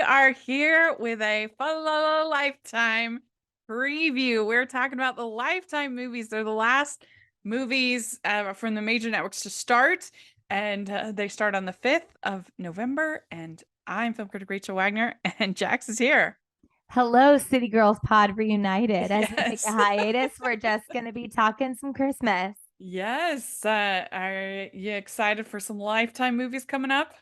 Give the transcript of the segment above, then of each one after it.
are here with a Lifetime preview. We're talking about the Lifetime movies. They're the last movies from the major networks to start, and they start on the 5th of November. And I'm film critic Rachel Wagner, and Jax is here. Hello, City Girls Pod reunited. As we take a Yes. hiatus, we're just going to be talking some Christmas. Yes. Are you excited for some Lifetime movies coming up?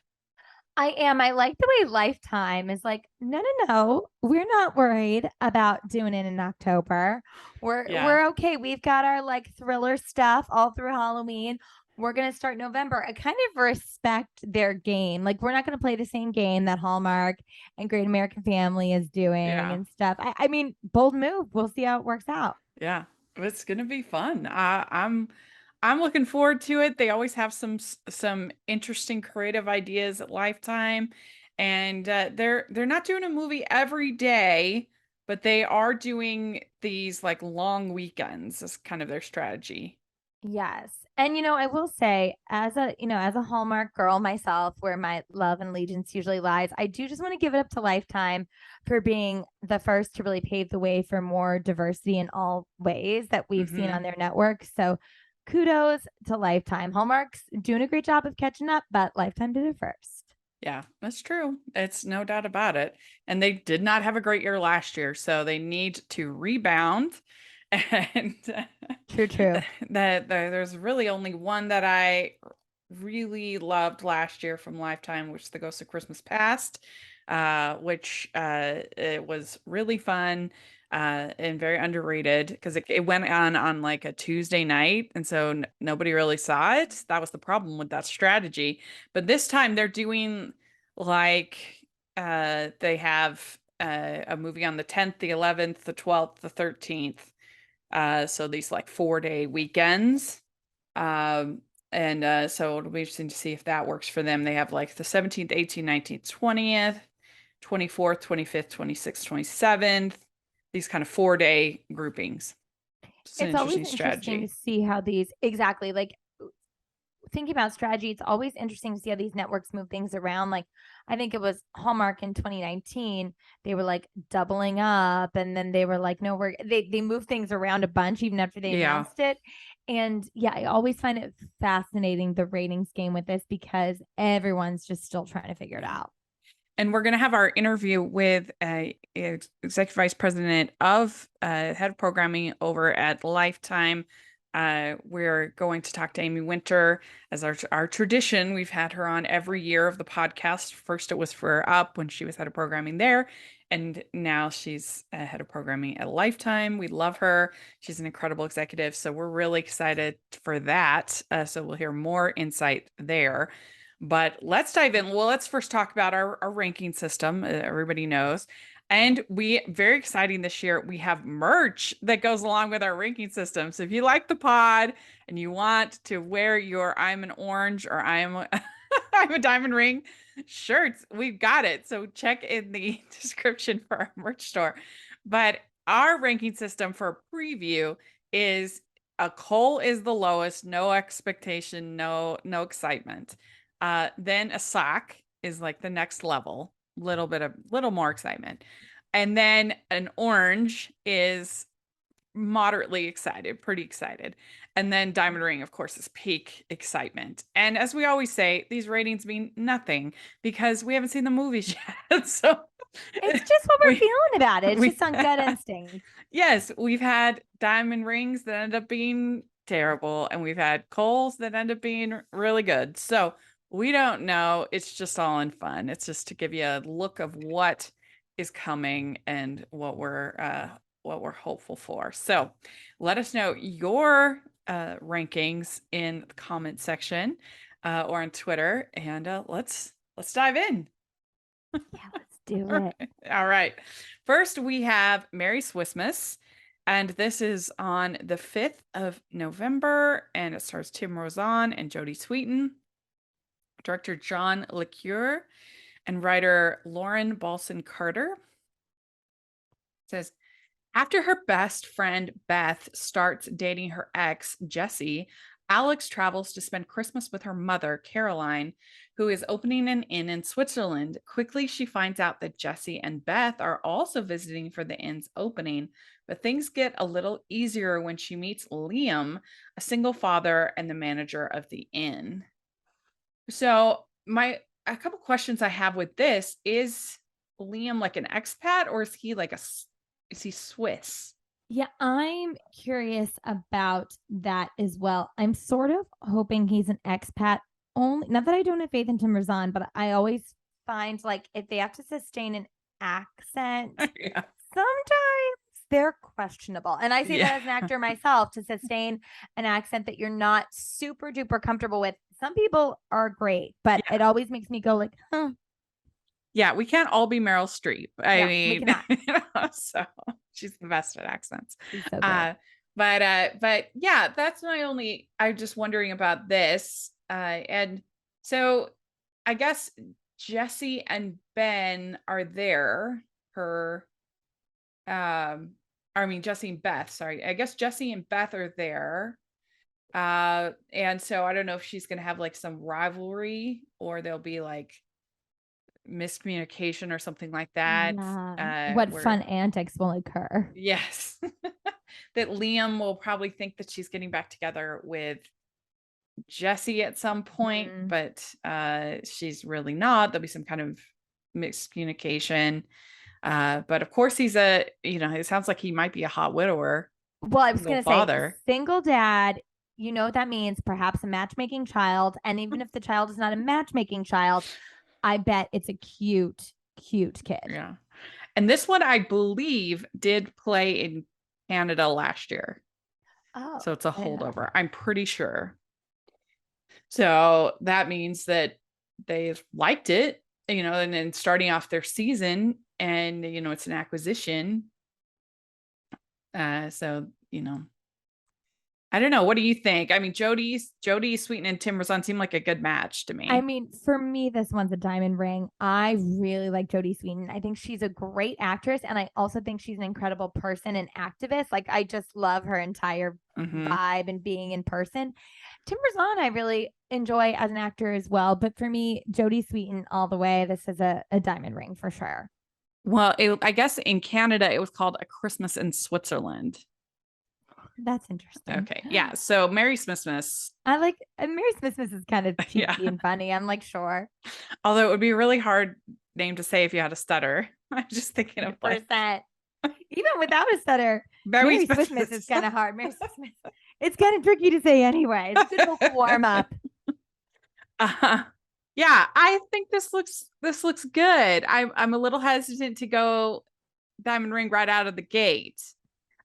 I am. I like the way Lifetime is like, no, no, no. We're not worried about doing it in October. We're Yeah. we're okay. We've got our like thriller stuff all through Halloween. We're gonna start November. I kind of respect their game. Like, we're not gonna play the same game that Hallmark and Great American Family is doing Yeah. and stuff. I mean, bold move. We'll see how it works out. Yeah, it's gonna be fun. I'm looking forward to it. They always have some interesting creative ideas at Lifetime, and they're not doing a movie every day, but they are doing these like long weekends. Is kind of their strategy. Yes. And I will say, as a Hallmark girl myself, where my love and allegiance usually lies, I do just want to give it up to Lifetime for being the first to really pave the way for more diversity in all ways that we've seen Hmm. on their network. So kudos to Lifetime. Hallmark's doing a great job of catching up, but Lifetime did it first. Yeah, that's true. It's no doubt about it. And they did not have a great year last year, so they need to rebound. And True, true. there's really only one that I really loved last year from Lifetime, which is The Ghost of Christmas Past, which it was really fun and very underrated because it went on like a Tuesday night, and so nobody really saw it. That was the problem with that strategy. But this time they're doing like they have a movie on the 10th, the 11th, the 12th, the 13th. So these like 4-day weekends. Um, and so it'll be interesting to see if that works for them. They have like the 17th, 18th, 19th, 20th, 24th, 25th, 26th, 27th, these kind of 4-day groupings. It's an It's always interesting interesting to strategy. see how these exactly like thinking about strategy, it's always interesting to see how these networks move things around. Like, I think it was Hallmark in 2019. They were like doubling up, and then they were like, no, they moved things around a bunch even after they Yeah. announced it. And yeah, I always find it fascinating the ratings game with this because everyone's just still trying to figure it Yeah. out. And we're going to have our interview with executive vice president of head of programming over at Lifetime. We're going to talk to Amy Winter as our tradition. We've had her on every year of the podcast. First, it was for Up when she was head of programming there, and now she's head of programming at Lifetime. We love her. She's an incredible executive, so we're really excited for that. So we'll hear more insight there. But let's dive in. Well, let's first talk about our ranking system. Everybody knows. And very exciting this year, we have merch that goes along with our ranking system. So if you like the pod and you want to wear your I'm an orange or I'm a diamond ring shirts, we've got it. So check in the description for our merch store. But our ranking system for preview is a coal is the lowest, no expectation, no excitement. Then a sock is like the next level, little more excitement. And then an orange is moderately excited, pretty excited. And then diamond ring, of course, is peak excitement. And as we always say, these ratings mean nothing because we haven't seen the movies yet. So It's just what we're we feeling about it. It's we just on gut instinct. yes, we've had diamond rings that end up being terrible, and we've had coals that end up being really good. So we don't know. It's just all in fun. It's just to give you a look of what is coming and what we're hopeful for. So let us know your rankings in the comment section or on Twitter, and let's dive in. Yeah, let's do All it. right. All right. First, we have Merry Swissmas, and this is on the 5th of November, and it stars Tim Rozon and Jodie Sweetin, director John LeCure, and writer Lauren Balson Carter. It says, after her best friend Beth starts dating her ex, Jesse, Alex travels to spend Christmas with her mother, Caroline, who is opening an inn in Switzerland. Quickly, she finds out that Jesse and Beth are also visiting for the inn's opening, but things get a little easier when she meets Liam, a single father and the manager of the inn. So, a couple questions I have with this is Liam like an expat or is he like is he Swiss? Yeah, I'm curious about that as well. I'm sort of hoping he's an expat only, not that I don't have faith in Tim Razan, but I always find like if they have to sustain an accent, Yeah. sometimes they're questionable. And I say that as an Yeah. actor myself to sustain an accent that you're not super duper comfortable with. Some people are great, but Yeah. it always makes me go like, huh. Yeah, we can't all be Meryl Streep. I No, we mean, cannot. so she's the best at accents. She's so great. But yeah, that's my only. I'm just wondering about this. And so I guess Jesse and Ben are there. Her, I mean Jesse and Beth. Sorry, I guess Jesse and Beth are there. And so I don't know if she's gonna have like some rivalry or there'll be like miscommunication or something like that. Yeah. What Where fun antics will occur? yes, that Liam will probably think that she's getting back together with Jesse at some point, Mhm. but she's really not. There'll be some kind of miscommunication. But of course he's it sounds like he might be a hot widower, Well, I was single going to say father. single dad, you know what that means, perhaps a matchmaking child. And even if the child is not a matchmaking child, I bet it's a cute, cute kid. Yeah. And this one I believe did play in Canada last year. Oh, So it's a I didn't know. holdover. I'm pretty sure. So that means that they've liked it, and then starting off their season and it's an acquisition. So, I don't know. What do you think? I mean, Jodie Sweetin and Tim Razan seem like a good match to me. I mean, for me, this one's a diamond ring. I really like Jodie Sweetin. I think she's a great actress, and I also think she's an incredible person and activist. Like, I just love her entire vibe and being in person. Tim Razan, I really enjoy as an actor as well, but for me, Jodie Sweetin all the way. This is a diamond ring for sure. Well, I guess in Canada it was called A Christmas in Switzerland. That's interesting. Okay, yeah. So Merry Smithmas. I like Merry Smithmas is kind of cheeky Yeah. and funny. I'm like, sure. Although it would be a really hard name to say if you had a stutter. I'm just thinking of like 100%. Even without a stutter, Merry Christmas Smithmas. is kind of hard. Merry Christmas. It's kind of tricky to say anyway. It's a good little warm up. Yeah, I think this looks good. I'm a little hesitant to go diamond ring right out of the gate.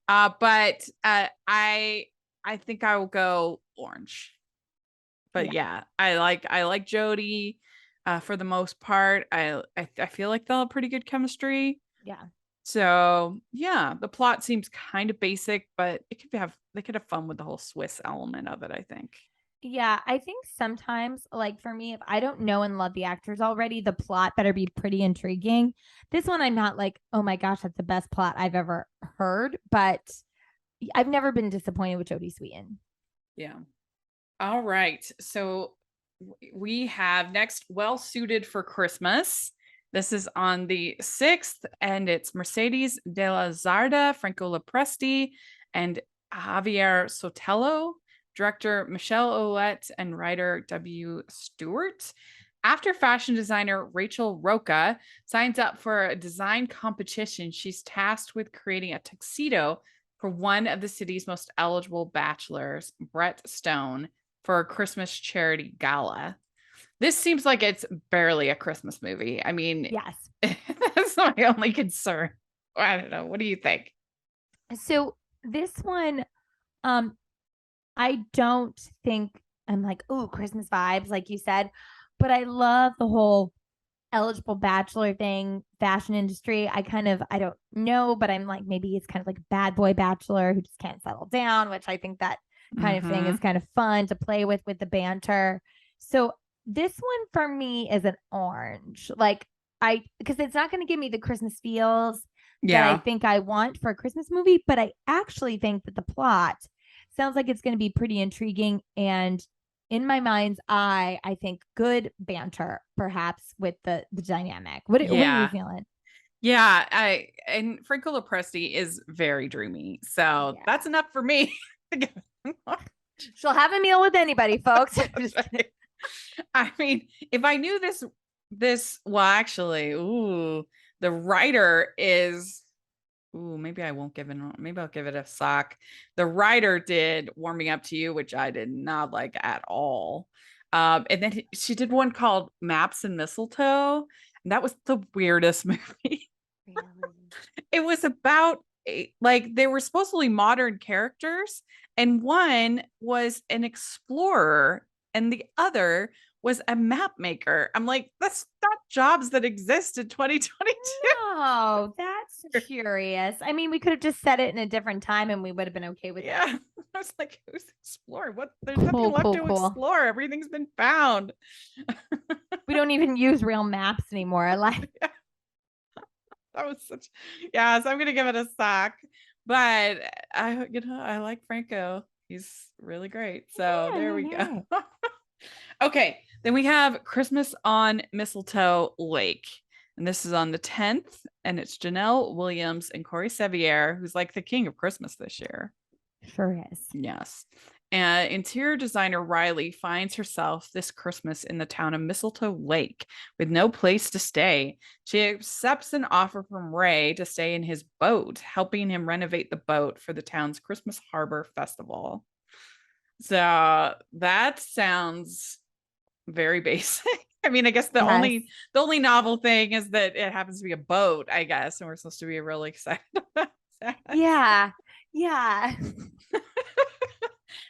But I think I will go orange. But yeah, I like Jodie for the most part. I feel like they'll have pretty good chemistry. Yeah. So yeah, the plot seems kind of basic, but they could have fun with the whole Swiss element of it, I think. Yeah, I think sometimes, like for me, if I don't know and love the actors already, the plot better be pretty intriguing. This one, I'm not like, oh my gosh, that's the best plot I've ever heard, but I've never been disappointed with Jodie Sweetin. Yeah. All right. So we have next Well Suited for Christmas. This is on the 6th, and it's Mercedes de la Zarda, Franco Lopresti, and Javier Sotelo, director Michelle Ouellette, and writer W. Stewart. After fashion designer Rachel Roca signs up for a design competition, she's tasked with creating a tuxedo for one of the city's most eligible bachelors, Brett Stone, for a Christmas charity gala. This seems like it's barely a Christmas movie. I mean, yes, that's my only concern. I don't know. What do you think? So this one, I don't think I'm like, oh, Christmas vibes, like you said, but I love the whole eligible bachelor thing, fashion industry. I don't know, but I'm like, maybe it's kind of like a bad boy bachelor who just can't settle down, which I think that kind of thing is kind of fun to play with the banter. So this one for me is an orange. Because it's not going to give me the Christmas feels that I think I want for a Christmas movie, but I actually think that the plot sounds like it's going to be pretty intriguing. And in my mind's eye, I think good banter, perhaps with the dynamic. What are you Yeah. feeling? Yeah, and Franco Lopresti is very dreamy. So Yeah. that's enough for me. She'll have a meal with anybody, folks. I mean, if I knew well, actually, the writer is, maybe I won't give it, maybe I'll give it a sock. The writer did Warming Up to You, which I did not like at all. And then she did one called Maps and Mistletoe, and that was the weirdest movie. Really? It was about like they were supposedly modern characters, and one was an explorer and the other was a map maker. I'm like, that's not jobs that exist in 2022. Oh, that's curious. I mean, we could have just said it in a different time and we would have been okay with it. Yeah. I was like, who's exploring? What? There's nothing left to explore. Everything's been found. We don't even use real maps anymore. Like, yeah. That was such, yeah. So I'm gonna give it a sock, but I like Franco. He's really great. So there we go. Okay, then we have Christmas on Mistletoe Lake, and this is on the 10th, and it's Janelle Williams and Corey Sevier, who's like the king of Christmas this year. Sure is. Yes. And interior designer Riley finds herself this Christmas in the town of Mistletoe Lake with no place to stay. She accepts an offer from Ray to stay in his boat, helping him renovate the boat for the town's Christmas Harbor Festival. So that sounds very basic. I mean, I guess the only novel thing is that it happens to be a boat, I guess, and we're supposed to be really excited about that. Yeah. Yeah.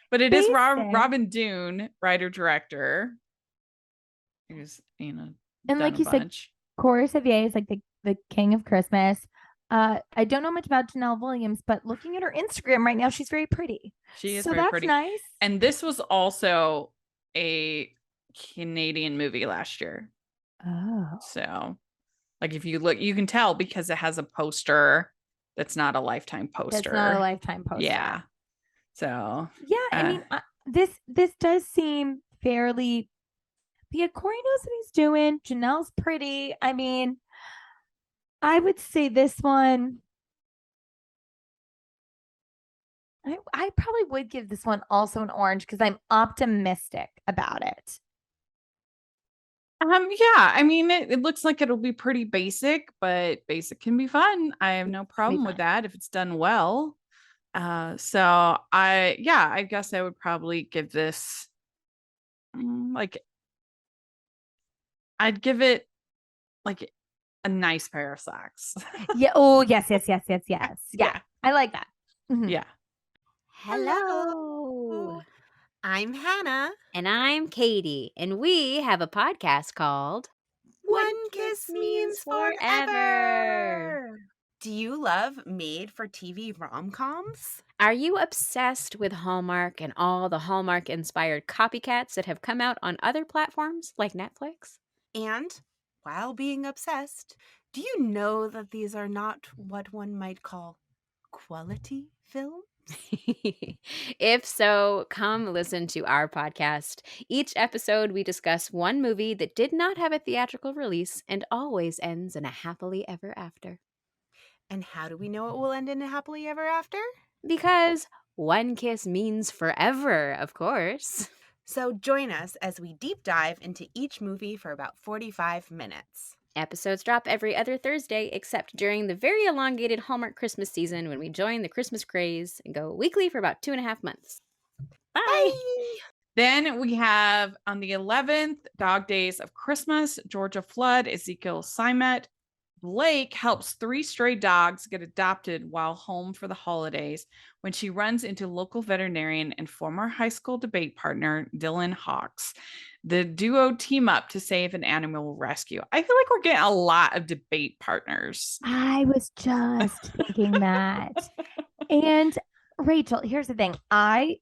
But it is Robin Dune, writer director. Who's, and like you said, Corey Sevier is like the king of Christmas. I don't know much about Janelle Williams, but looking at her Instagram right now, she's very pretty. She is so very that's pretty. Nice. And this was also a Canadian movie last year. Oh. So, like, if you look, you can tell because it has a poster that's not a Lifetime poster. That's not a Lifetime poster. Yeah. So yeah, I mean, this does seem fairly. Yeah, Corey knows what he's doing. Janelle's pretty. I mean, I would say this one. I probably would give this one also an orange because I'm optimistic about it. Yeah, I mean, it looks like it'll be pretty basic, but basic can be fun. I have no problem with that if it's done well. So I guess I would probably give this like I'd give it like a nice pair of socks. Yeah. Oh, yes. Yeah. I like that. Mm-hmm. Yeah. Hello. I'm Hannah. And I'm Katie. And we have a podcast called One Kiss Means Forever. Do you love made-for-TV rom-coms? Are you obsessed with Hallmark and all the Hallmark-inspired copycats that have come out on other platforms like Netflix? And, while being obsessed, do you know that these are not what one might call quality films? If so, come listen to our podcast. Each episode, we discuss one movie that did not have a theatrical release and always ends in a happily ever after. And how do we know it will end in a happily ever after? Because one kiss means forever, of course. So join us as we deep dive into each movie for about 45 minutes. Episodes drop every other Thursday, except during the very elongated Hallmark Christmas season when we join the Christmas craze and go weekly for about 2.5 months. Bye! Then we have on the 11th, Dog Days of Christmas, Georgia Flood, Ezekiel Simet. Blake helps 3 stray dogs get adopted while home for the holidays when she runs into local veterinarian and former high school debate partner Dylan Hawks. The duo team up to save an animal rescue. I feel like we're getting a lot of debate partners. I was just thinking that. And Rachel, here's the thing. I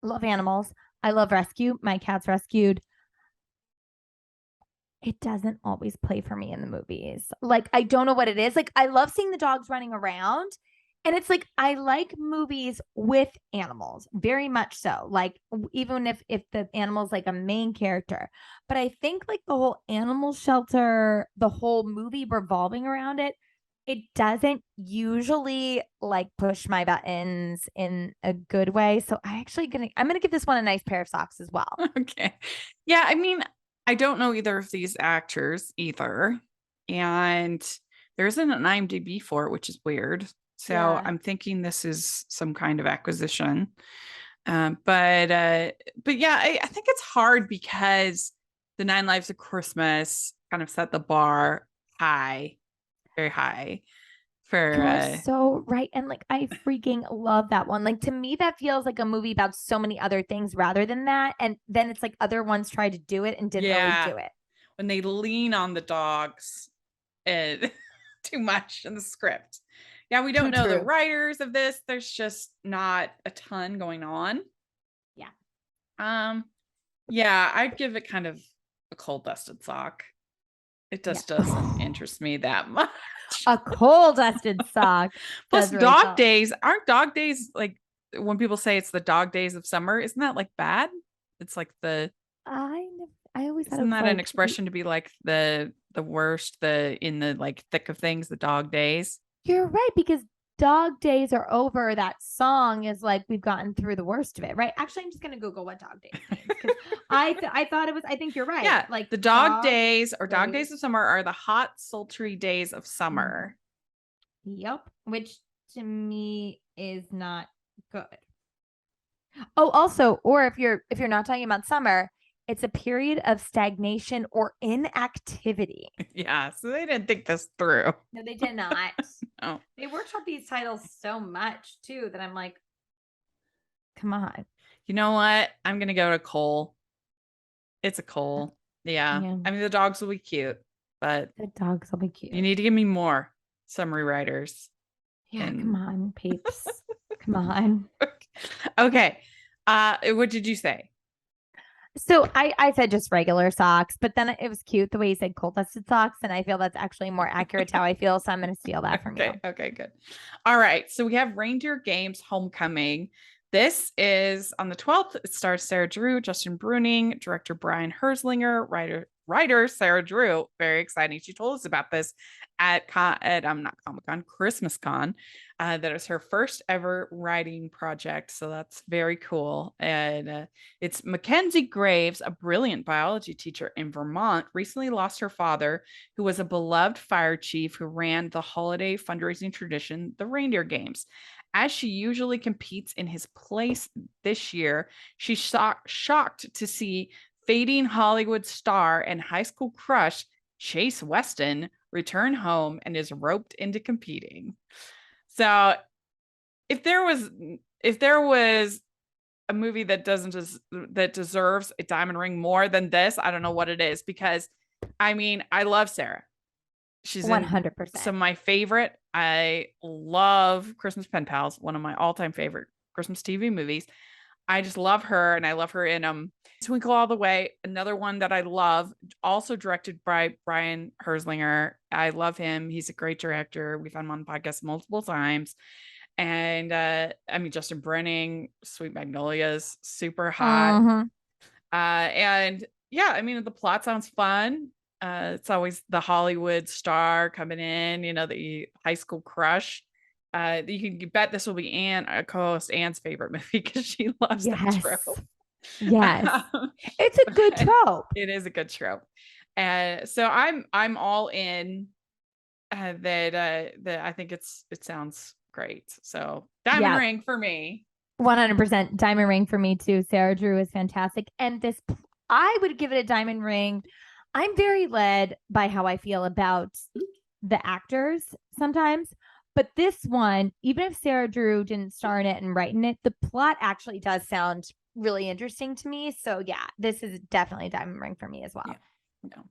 love animals. I love rescue. My cat's rescued. It doesn't always play for me in the movies. Like, I don't know what it is. Like, I love seeing the dogs running around And it's like I like movies with animals, very much so. Like even if the animal's like a main character. But I think like the whole animal shelter, the whole movie revolving around it, it doesn't usually like push my buttons in a good way. So I'm gonna give this one a nice pair of socks as well. Okay. Yeah, I mean, I don't know either of these actors either. And there isn't an IMDb for it, which is weird. So Yeah. I'm thinking this is some kind of acquisition. But yeah, I think it's hard because the Nine Lives of Christmas kind of set the bar high, very high for You're so right. And like I freaking love that one. Like to me, that feels like a movie about so many other things rather than that. And then it's like other ones tried to do it and didn't really do it. when they lean on the dogs and too much in the script. Yeah, we don't Too know the true. writers of this. There's just not a ton going on. Yeah. Yeah, I'd give it kind of a cold dusted sock. It just Yeah. doesn't interest me that much. A cold dusted sock. Plus, does really dog help. days aren't dog days like when people say it's the dog days of summer, isn't that like bad? It's like the I always thought it isn't was that like an expression to be like the worst, the in the like thick of things, the dog days? You're right, because dog days are over. That song is like we've gotten through the worst of it, right? Actually, I'm just gonna Google what dog days means because I thought it was. I think you're right. Yeah, like the dog days or dog days days. of summer are the hot, sultry days of summer. Yep, which to me is not good. Oh, also, or if you're not talking about summer, it's a period of stagnation or inactivity. Yeah, so they didn't think this through. No, they did not. Oh, They workshop these titles so much too that I'm like, come on. you know what? I'm gonna go to Cole. It's a Cole. Yeah. Yeah. I mean, the dogs will be cute, but The dogs will be cute. you need to give me more summary writers. Yeah, and- come on, peeps. Come on. Okay. What did you say? So I said just regular socks, but then it was cute the way you said cold dusted socks, and I feel that's actually more accurate to how I feel. So I'm gonna steal that from you. Okay, good. All right. So we have Reindeer Games Homecoming. This is on the 12th. It stars Sarah Drew, Justin Bruning, director Brian Herzlinger, writer Sarah Drew. Very exciting. She told us about this at not Comic-Con, Christmas Con. That is her first ever writing project. So that's very cool. And it's Mackenzie Graves, a brilliant biology teacher in Vermont, recently lost her father, who was a beloved fire chief who ran the holiday fundraising tradition, the Reindeer Games. As she usually competes in his place this year, she's shocked to see fading Hollywood star and high school crush Chase Weston return home and is roped into competing. So if there was a movie that deserves a diamond ring more than this, I don't know what it is, because I mean, I love Sarah. She's 100%. some of my favorite. I love Christmas Pen Pals, one of my all-time favorite Christmas TV movies. I just love her, and I love her in Twinkle All the Way, another one that I love, also directed by Brian Herzlinger. I love him. He's a great director. We've had him on the podcast multiple times. And I mean, Justin Bruning, Sweet Magnolias, super hot. Mhm. And yeah, I mean, the plot sounds fun. It's always the Hollywood star coming in, the high school crush. You can bet this will be co-host Anne's favorite movie because she loves that Yes. trope. Yes. It's a good trope. It is a good trope. So I'm all in. That I think it sounds great. So diamond ring for me. 100% diamond ring for me too. Sarah Drew is fantastic. And I would give it a diamond ring. I'm very led by how I feel about the actors sometimes. But this one, even if Sarah Drew didn't star in it and write in it, the plot actually does sound really interesting to me. So yeah, this is definitely a diamond ring for me as well. Yeah. No.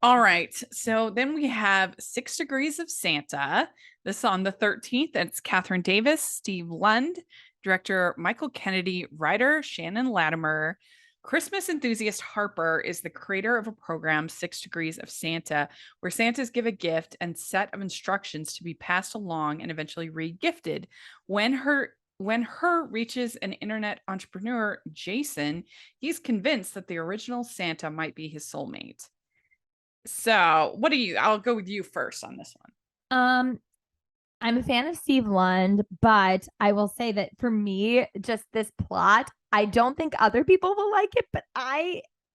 All right. So then we have 6 Degrees of Santa. This is on the 13th. It's Catherine Davis, Steve Lund, director Michael Kennedy, writer Shannon Latimer. Christmas enthusiast Harper is the creator of a program, 6 Degrees of Santa, where Santas give a gift and set of instructions to be passed along and eventually re-gifted. When her reaches an internet entrepreneur, Jason, he's convinced that the original Santa might be his soulmate. So, what do you? I'll go with you first on this one. I'm a fan of Steve Lund, but I will say that for me, just this plot, I don't think other people will like it, but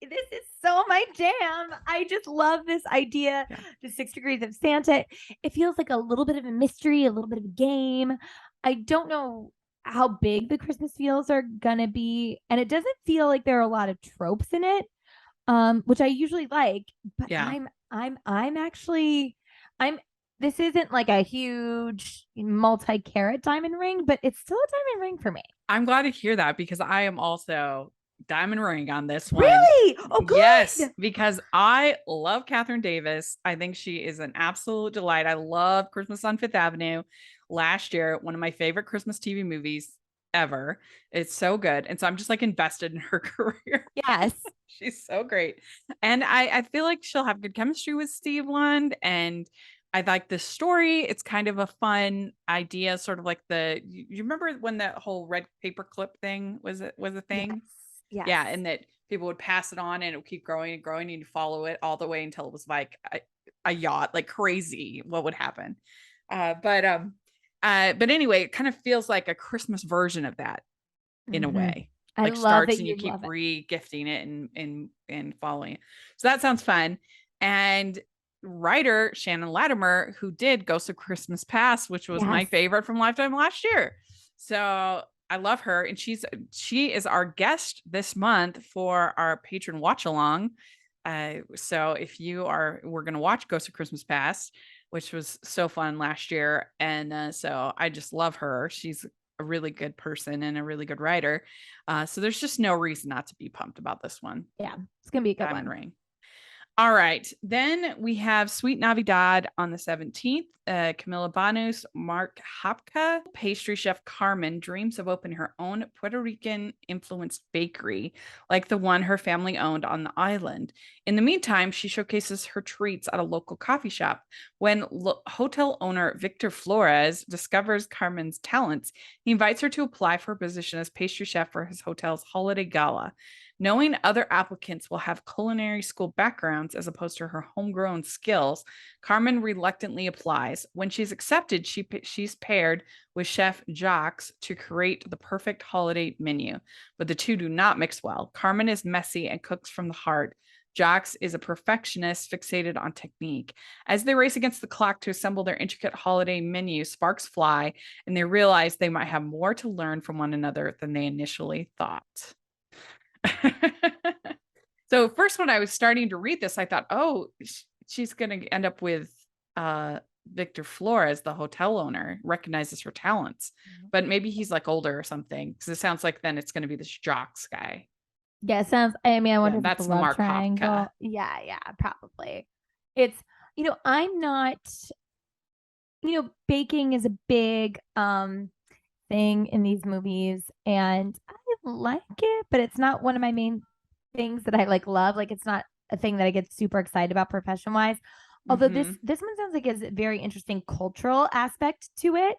this is so my jam. I just love this idea. Yeah. The 6 Degrees of Santa. It feels like a little bit of a mystery, a little bit of a game. I don't know how big the Christmas feels are gonna be, and it doesn't feel like there are a lot of tropes in it, which I usually like. But Yeah. I'm actually I'm this isn't like a huge multi-carat diamond ring, but it's still a diamond ring for me. I'm glad to hear that because I am also diamond ring on this one. Really? Oh, good. Yes, because I love Catherine Davis. I think she is an absolute delight. I love Christmas on Fifth Avenue. Last year, one of my favorite Christmas TV movies ever. It's so good. And so I'm just like invested in her career. Yes. She's so great. And I feel like she'll have good chemistry with Steve Lund. And I like this story. It's kind of a fun idea, sort of like you remember when that whole red paper clip thing was a thing? Yes. Yeah, and that people would pass it on and it would keep growing and growing and you follow it all the way until it was like a yacht, like crazy what would happen. But anyway, it kind of feels like a Christmas version of that in a Mhm. way. I Like love starts that and you you keep love it. re-gifting it and following it. So that sounds fun. And writer Shannon Latimer, who did Ghost of Christmas Past, which was my Yes. favorite from Lifetime last year. So I love her. And she is our guest this month for our patron watch along. So if we're gonna watch Ghost of Christmas Past, which was so fun last year. And so I just love her. She's a really good person and a really good writer. So there's just no reason not to be pumped about this one. Yeah, it's gonna be a good Diamond one. Ring. All right. Then we have Sweet Navidad on the 17th. Camila Banus, Mark Hopka, pastry chef Carmen dreams of opening her own Puerto Rican influenced bakery like the one her family owned on the island. In the meantime, she showcases her treats at a local coffee shop. When hotel owner Victor Flores discovers Carmen's talents, he invites her to apply for a position as pastry chef for his hotel's holiday gala. Knowing other applicants will have culinary school backgrounds as opposed to her homegrown skills, Carmen reluctantly applies. When she's accepted, she's paired with Chef Jacques to create the perfect holiday menu. But the two do not mix well. Carmen is messy and cooks from the heart. Jacques is a perfectionist fixated on technique. As they race against the clock to assemble their intricate holiday menu, sparks fly, and they realize they might have more to learn from one another than they initially thought. So first when I was starting to read this, I thought, oh, she's going to end up with Victor Flores, the hotel owner, recognizes her talents. But maybe he's like older or something, because it sounds like then it's going to be this Jacques guy. Yeah, sounds. I mean, I wonder if that's it's a the love Mark triangle. Hopka. Yeah, probably. It's I'm not. Baking is a big thing in these movies, and I like it, but it's not one of my main things that I love. Like, it's not a thing that I get super excited about profession wise. Although this one sounds like it's a very interesting cultural aspect to it.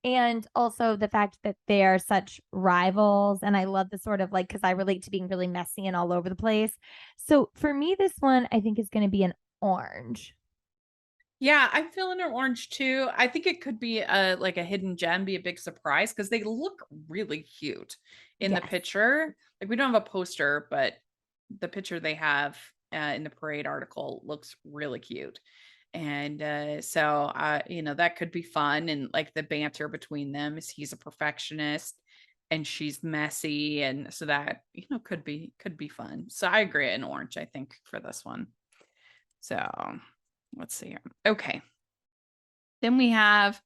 And also the fact that they are such rivals. And I love the sort of because I relate to being really messy and all over the place. So for me, this one I think is going to be an orange. Yeah, I'm feeling an orange too. I think it could be a hidden gem, be a big surprise because they look really cute in the Yes. picture. Like we don't have a poster, but the picture they have in the parade article looks really cute. And so that could be fun. And like the banter between them is he's a perfectionist and she's messy. And so that, could be fun. So I agree, an orange, I think, for this one. So let's see here. Okay. Then we have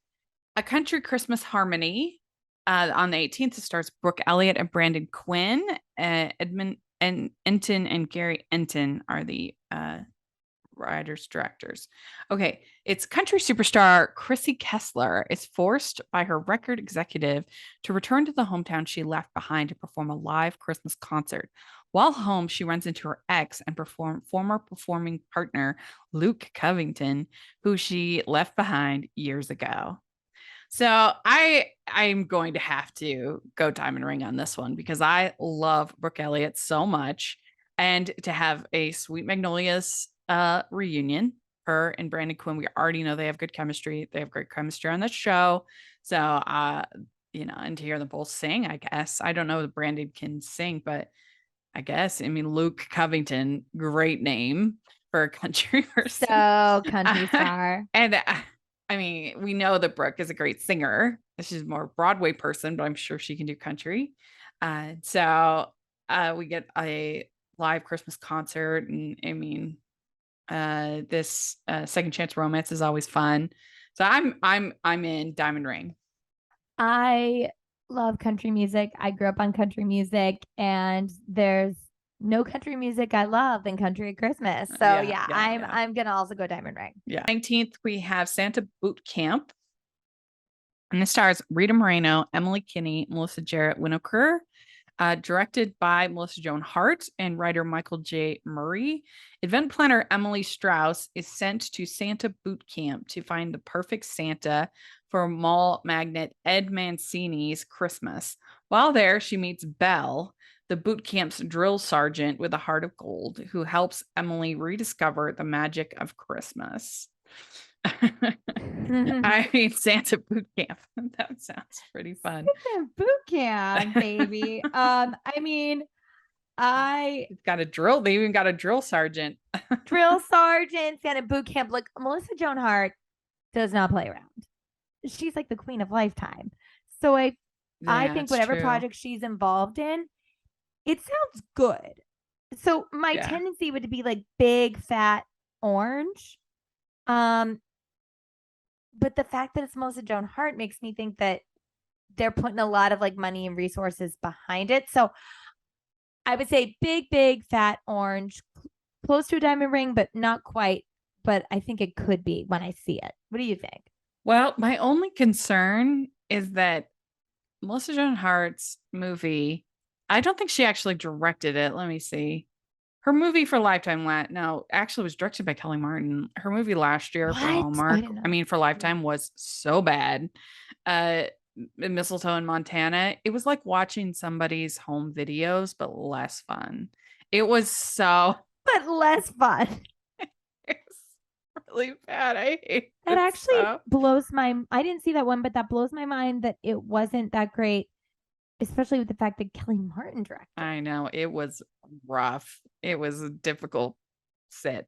A Country Christmas Harmony on the 18th. It stars Brooke Elliott and Brandon Quinn. Edmund and Enton and Gary Enton are the writers, directors. Okay. It's country superstar Chrissy Kessler is forced by her record executive to return to the hometown she left behind to perform a live Christmas concert. While home, she runs into her ex and former performing partner, Luke Covington, who she left behind years ago. So I'm going to have to go diamond ring on this one because I love Brooke Elliott so much. And to have a Sweet Magnolias reunion, her and Brandon Quinn, we already know they have good chemistry. They have great chemistry on the show. So and to hear them both sing, I guess. I don't know if Brandon can sing, but I guess. I mean, Luke Covington, great name for a country person. So country star. And I mean, we know that Brooke is a great singer. She's more Broadway person, but I'm sure she can do country. So we get a live Christmas concert, and I mean, this Second Chance Romance is always fun. So I'm in Diamond Ring. I love country music. I grew up on country music, and there's no country music I love than country at Christmas. So I'm gonna also go diamond ring. Yeah. 19th, we have Santa Boot Camp. And this stars Rita Moreno, Emily Kinney, Melissa Jarrett Winokur, directed by Melissa Joan Hart and writer Michael J. Murray. Event planner Emily Strauss is sent to Santa Boot Camp to find the perfect Santa for mall magnate Ed Mancini's Christmas. While there, she meets Belle, the boot camp's drill sergeant with a heart of gold, who helps Emily rediscover the magic of Christmas. I mean, Santa Boot Camp. That sounds pretty fun. Boot camp, baby. I mean, It's got a drill. They even got a drill sergeant. drill sergeant, Santa Boot Camp. Look, Melissa Joan Hart does not play around. She's like the queen of Lifetime. So I think whatever project she's involved in, it sounds good. So my tendency would be like big, fat orange. But the fact that it's Melissa Joan Hart makes me think that they're putting a lot of like money and resources behind it. So I would say big, fat orange, close to a diamond ring, but not quite. But I think it could be when I see it. What do you think? Well, my only concern is that Melissa Joan Hart's movie, I don't think she actually directed it. Let me see. Her movie for Lifetime actually was directed by Kelly Martin. Her movie last year for Hallmark, for Lifetime, was so bad. Mistletoe in Montana, it was like watching somebody's home videos, but less fun. It was but less fun. It's really bad. I hate that. Actually blows my. I didn't see that one, but that blows my mind that it wasn't that great. Especially with the fact that Kelly Martin directed. I know, it was rough. It was a difficult sit.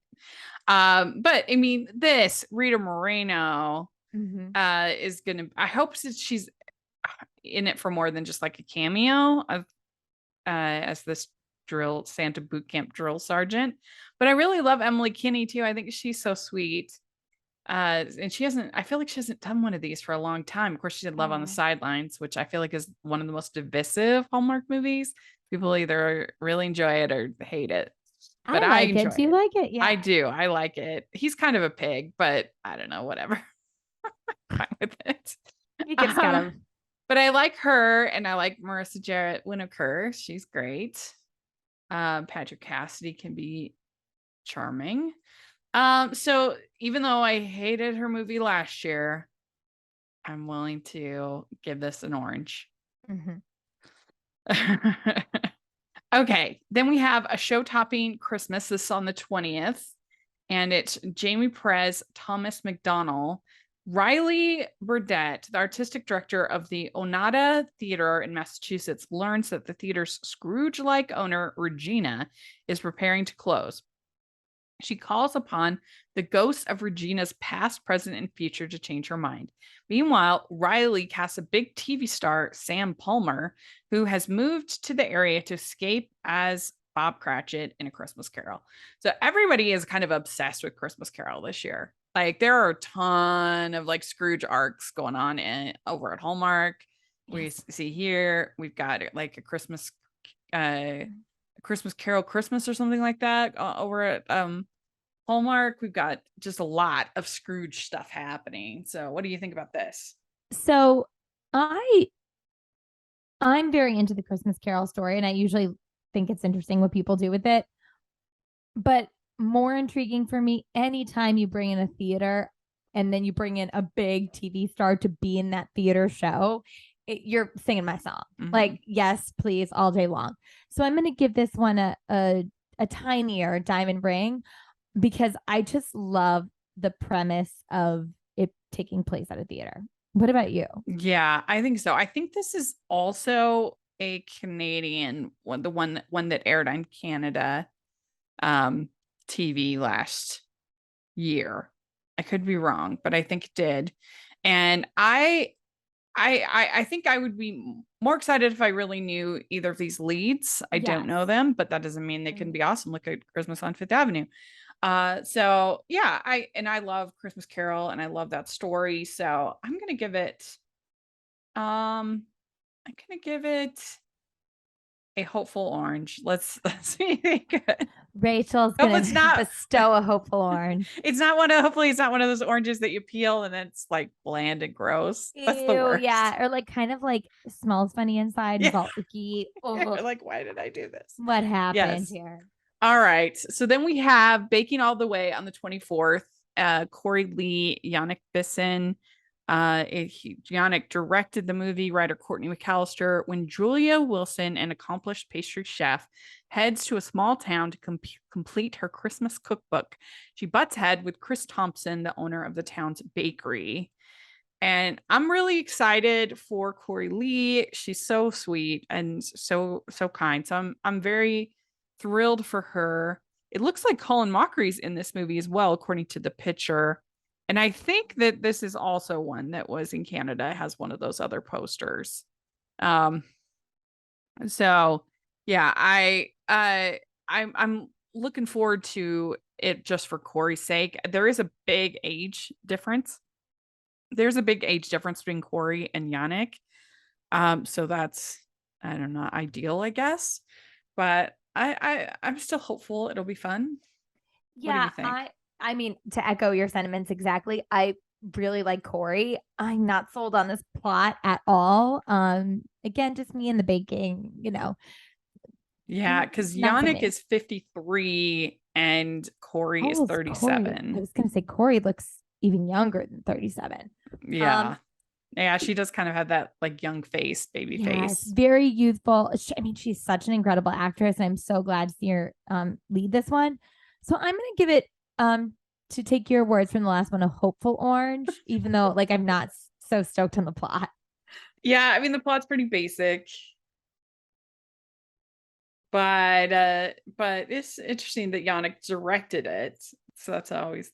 But I mean, this Rita Moreno is gonna. I hope that she's in it for more than just like a cameo of as this Santa Boot Camp drill sergeant. But I really love Emily Kinney too. I think she's so sweet. And I feel like she hasn't done one of these for a long time. Of course, she did Love on the Sidelines, which I feel like is one of the most divisive Hallmark movies. People either really enjoy it or hate it. But I enjoy it. Do you like it? Yeah, I do. I like it. He's kind of a pig, but I don't know, whatever. Fine with it. He gets kind of. But I like her, and I like Marissa Jarrett Winokur. She's great. Patrick Cassidy can be charming. So even though I hated her movie last year, I'm willing to give this an orange. Okay, then we have a show-topping Christmas. This is on the 20th, and it's Jamie Perez, Thomas McDonnell, Riley Burdett, the artistic director of the Oneida Theater in Massachusetts, learns that the theater's Scrooge-like owner, Regina, is preparing to close. She calls upon the ghosts of Regina's past, present, and future to change her mind. Meanwhile, Riley casts a big TV star, Sam Palmer, who has moved to the area to escape as Bob Cratchit in A Christmas Carol. So everybody is kind of obsessed with Christmas Carol this year. Like, there are a ton of like Scrooge arcs going on over at Hallmark. Yes. We see here, we've got like a Christmas Carol Christmas or something like that over at Hallmark. We've got just a lot of Scrooge stuff happening. So what do you think about this? So I'm very into the Christmas Carol story, and I usually think it's interesting what people do with it. But more intriguing for me, anytime you bring in a theater and then you bring in a big TV star to be in that theater show, you're singing my song. Mhm. Like, yes, please, all day long. So I'm going to give this one a tinier diamond ring because I just love the premise of it taking place at a theater. What about you? Yeah, I think so. I think this is also a Canadian one, the one that aired on Canada TV last year. I could be wrong, but I think it did. And I think I would be more excited if I really knew either of these leads. I don't know Yes. them, but that doesn't mean they couldn't be awesome. Look at Christmas on Fifth Avenue. So yeah, I love Christmas Carol and I love that story. So I'm gonna give it a hopeful orange. Let's be good. Rachel's Hope going it's to not bestow a hopeful orange. hopefully it's not one of those oranges that you peel and then it's like bland and gross. That's the Ew, worst. yeah. Or like kind of like smells funny inside and is Yeah. all icky. You're Oh, like, why did I do this? what happened Yes. here? All right. So then we have Baking All the Way on the 24th. Corey Lee, Yannick Bisson. Yannick directed the movie, writer Courtney McAllister. When Julia Wilson, an accomplished pastry chef, heads to a small town to complete her Christmas cookbook, she butts head with Chris Thompson, the owner of the town's bakery. And I'm really excited for Corey Lee. She's so sweet and so kind. So I'm very thrilled for her. It looks like Colin Mockery's in this movie as well, according to the picture. And I think that this is also one that was in Canada, it has one of those other posters. So yeah, I'm looking forward to it just for Corey's sake. There is a big age difference. There's a big age difference between Corey and Yannick. So that's, I don't know, ideal, I guess. But I'm still hopeful it'll be fun. What do Yeah, you think? I mean, to echo your sentiments exactly, I really like Corey. I'm not sold on this plot at all. Again, just me and the baking, Yeah, because not for Yannick me. is 53 and Corey How is old is Corey? I 37. was gonna say Corey looks even younger than 37. Yeah. Yeah, she does kind of have that like young face, baby Yes, face. very youthful. I mean, she's such an incredible actress, and I'm so glad to see her lead this one. So I'm gonna give it to take your words from the last one, a hopeful orange, even though like I'm not so stoked on the plot. Yeah, I mean the plot's pretty basic. But it's interesting that Yannick directed it. So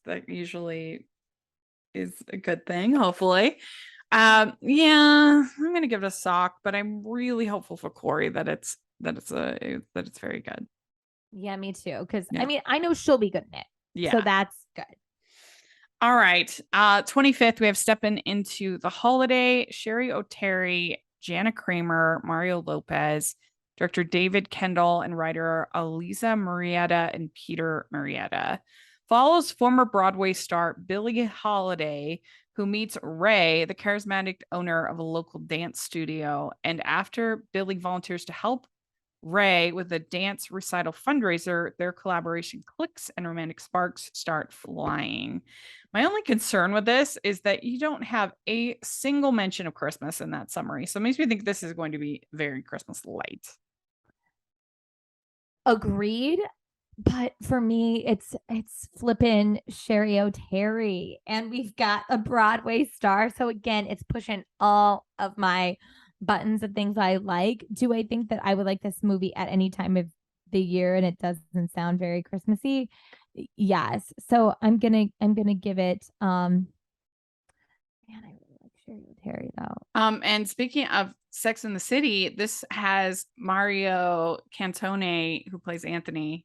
that usually is a good thing, hopefully. Yeah, I'm gonna give it a sock, but I'm really hopeful for Corey that it's very good. Yeah, me too. Because I Yeah. mean, I know she'll be good in it. Yeah. So that's good. All right. 25th, we have stepping into the holiday. Sherry O'Terry, Jana Kramer, Mario Lopez, director David Kendall, and writer Eliza Marietta and Peter Marietta. Follows former Broadway star Billie Holiday, who meets Ray, the charismatic owner of a local dance studio. And after Billie volunteers to help Ray with a dance recital fundraiser, their collaboration clicks and romantic sparks start flying. My only concern with this is that you don't have a single mention of Christmas in that summary. So it makes me think this is going to be very Christmas light. Agreed. But for me, it's flipping Sherry O'Terry, and we've got a Broadway star. So again, it's pushing all of my buttons of things I like. Do I think that I would like this movie at any time of the year and it doesn't sound very Christmassy? Yes. So I'm gonna give it man, I really like Sherry O'Terry though. And speaking of Sex in the City, this has Mario Cantone, who plays Anthony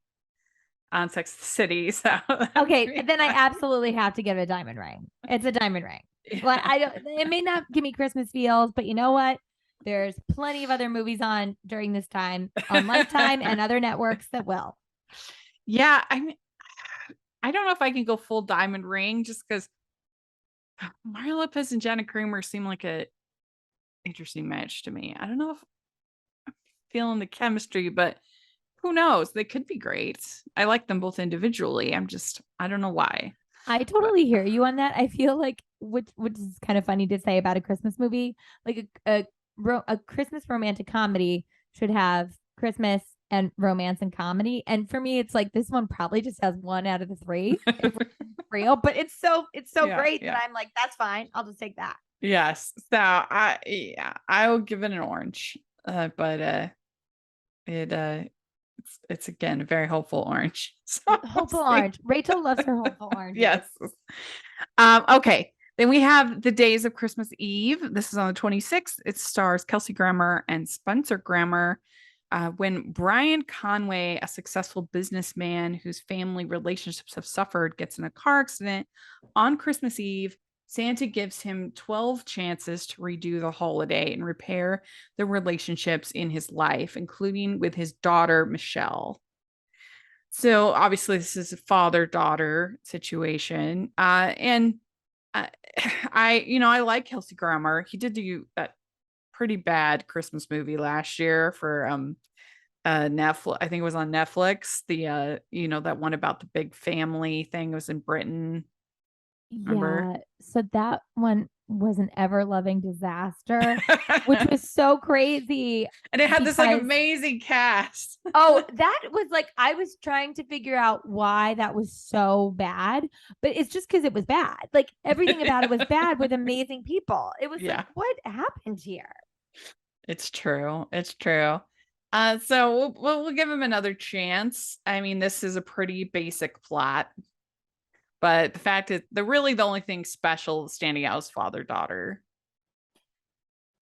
on Sex in the City. So Okay, then I absolutely have to give it a diamond ring. It's a diamond ring. Like I don't, it may not give me Christmas feels, but you know what? There's plenty of other movies on during this time on Lifetime and other networks that will. Yeah, I mean, I don't know if I can go full diamond ring just because Mario Lopez and Jana Kramer seem like a interesting match to me. I don't know if I'm feeling the chemistry, but who knows? They could be great. I like them both individually. I don't know why. I totally hear you on that. I feel like which is kind of funny to say about a Christmas movie, like a Christmas romantic comedy should have Christmas and romance and comedy. And for me, it's like this one probably just has one out of the three, if we're real. But it's so Yeah, great yeah. that I'm like, that's fine. I'll just take that. Yes. So I will give it an orange. But it's again a very hopeful orange. So we'll Hopeful see. orange. Rachel loves her hopeful orange. Yes. Okay. Then we have The Days of Christmas Eve. This is on the 26th. It stars Kelsey Grammer and Spencer Grammer. When Brian Conway, a successful businessman whose family relationships have suffered, gets in a car accident on Christmas Eve, Santa gives him 12 chances to redo the holiday and repair the relationships in his life, including with his daughter, Michelle. So obviously this is a father-daughter situation. And I like Kelsey Grammer. He did do that pretty bad Christmas movie last year for Netflix. I think it was on Netflix. The that one about the big family thing. It was in Britain. Remember? Yeah. So that one was an ever-loving disaster, which was so crazy. And it had this like because- amazing cast. Oh, that was like I was trying to figure out why that was so bad, but it's just because it was bad. Like everything about it was bad with amazing people. It was Yeah. like, what happened here? It's true. It's true. So we'll give him another chance. I mean, this is a pretty basic plot, but the fact is, the only thing special standing out is father-daughter.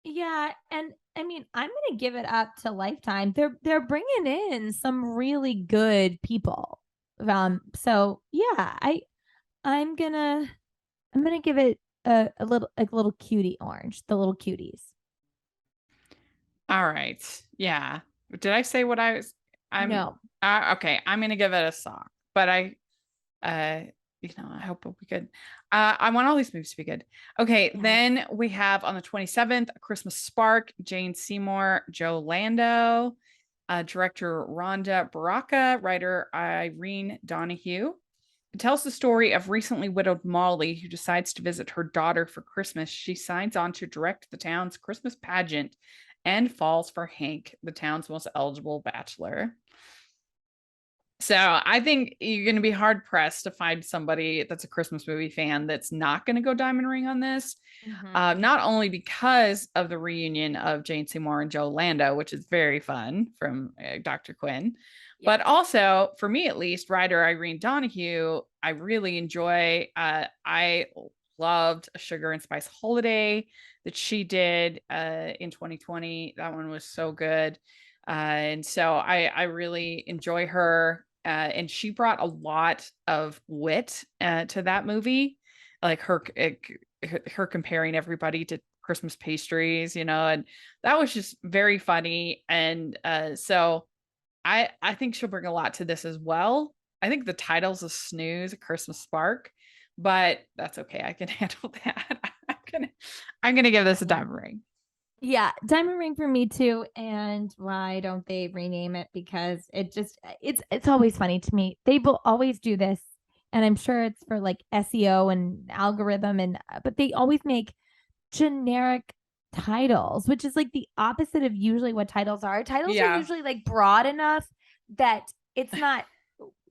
Yeah, and I mean, I'm gonna give it up to Lifetime. They're bringing in some really good people. So yeah, I'm gonna give it a little cutie orange, the little cuties. All right. Yeah. Did I say what I was? No. Okay. I'm gonna give it a sock, but I hope it'll be good. I want all these movies to be good. Okay. Yeah. Then we have on the 27th, A Christmas Spark, Jane Seymour, Joe Lando, director Rhonda Baraka, writer Irene Donahue. It tells the story of recently widowed Molly who decides to visit her daughter for Christmas. She signs on to direct the town's Christmas pageant and falls for Hank, the town's most eligible bachelor. So I think you're going to be hard pressed to find somebody that's a Christmas movie fan that's not going to go diamond ring on this. Not only because of the reunion of Jane Seymour and Joe Lando, which is very fun from Dr. Quinn, but also for me, at least, writer Irene Donahue, I really enjoy. I loved A Sugar and Spice Holiday that she did in 2020. That one was so good. And so I really enjoy her. And she brought a lot of wit to that movie, like her comparing everybody to Christmas pastries, and that was just very funny. And so I think she'll bring a lot to this as well. I think the title's a snooze, A Christmas Spark, but that's okay. I can handle that. I'm gonna give this a diamond ring. Yeah, diamond ring for me too. And why don't they rename it? Because it's always funny to me. They will always do this, and I'm sure it's for like SEO and algorithm, but they always make generic titles, which is like the opposite of usually what titles are. Titles are usually like broad enough that it's not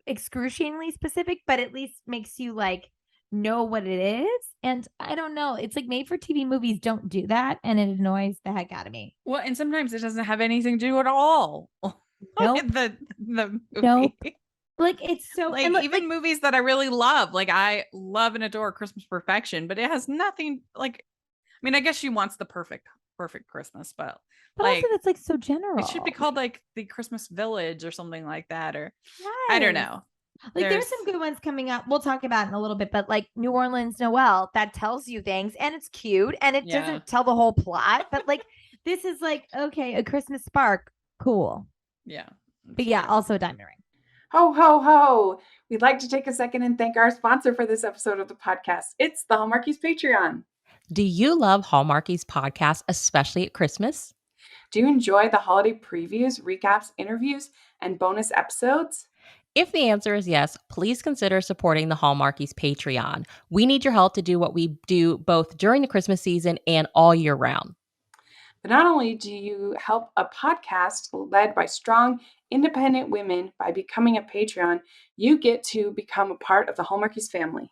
excruciatingly specific, but at least makes you like know what it is. And I don't know, it's like made for TV movies don't do that, and it annoys the heck out of me. Well, and sometimes it doesn't have anything to do at all. Nope. the movie. Nope. Like it's so like and look, even movies that I really love, like I love and adore Christmas Perfection, but it has nothing like. I mean, I guess she wants the perfect Christmas, but like also that's like so general. it should be called like the Christmas Village or something like that, or I don't know. Like there's some good ones coming up. We'll talk about in a little bit, but like New Orleans Noel, that tells you things and it's cute and it doesn't tell the whole plot. But like this is like, okay, A Christmas Spark, cool. Yeah. But yeah, also a diamond ring. Ho, ho, ho. We'd like to take a second and thank our sponsor for this episode of the podcast. It's the Hallmarkies Patreon. Do you love Hallmarkies podcast, especially at Christmas? Do you enjoy the holiday previews, recaps, interviews, and bonus episodes? If the answer is yes, please consider supporting the Hallmarkies Patreon. We need your help to do what we do both during the Christmas season and all year round. But not only do you help a podcast led by strong, independent women by becoming a Patreon, you get to become a part of the Hallmarkies family.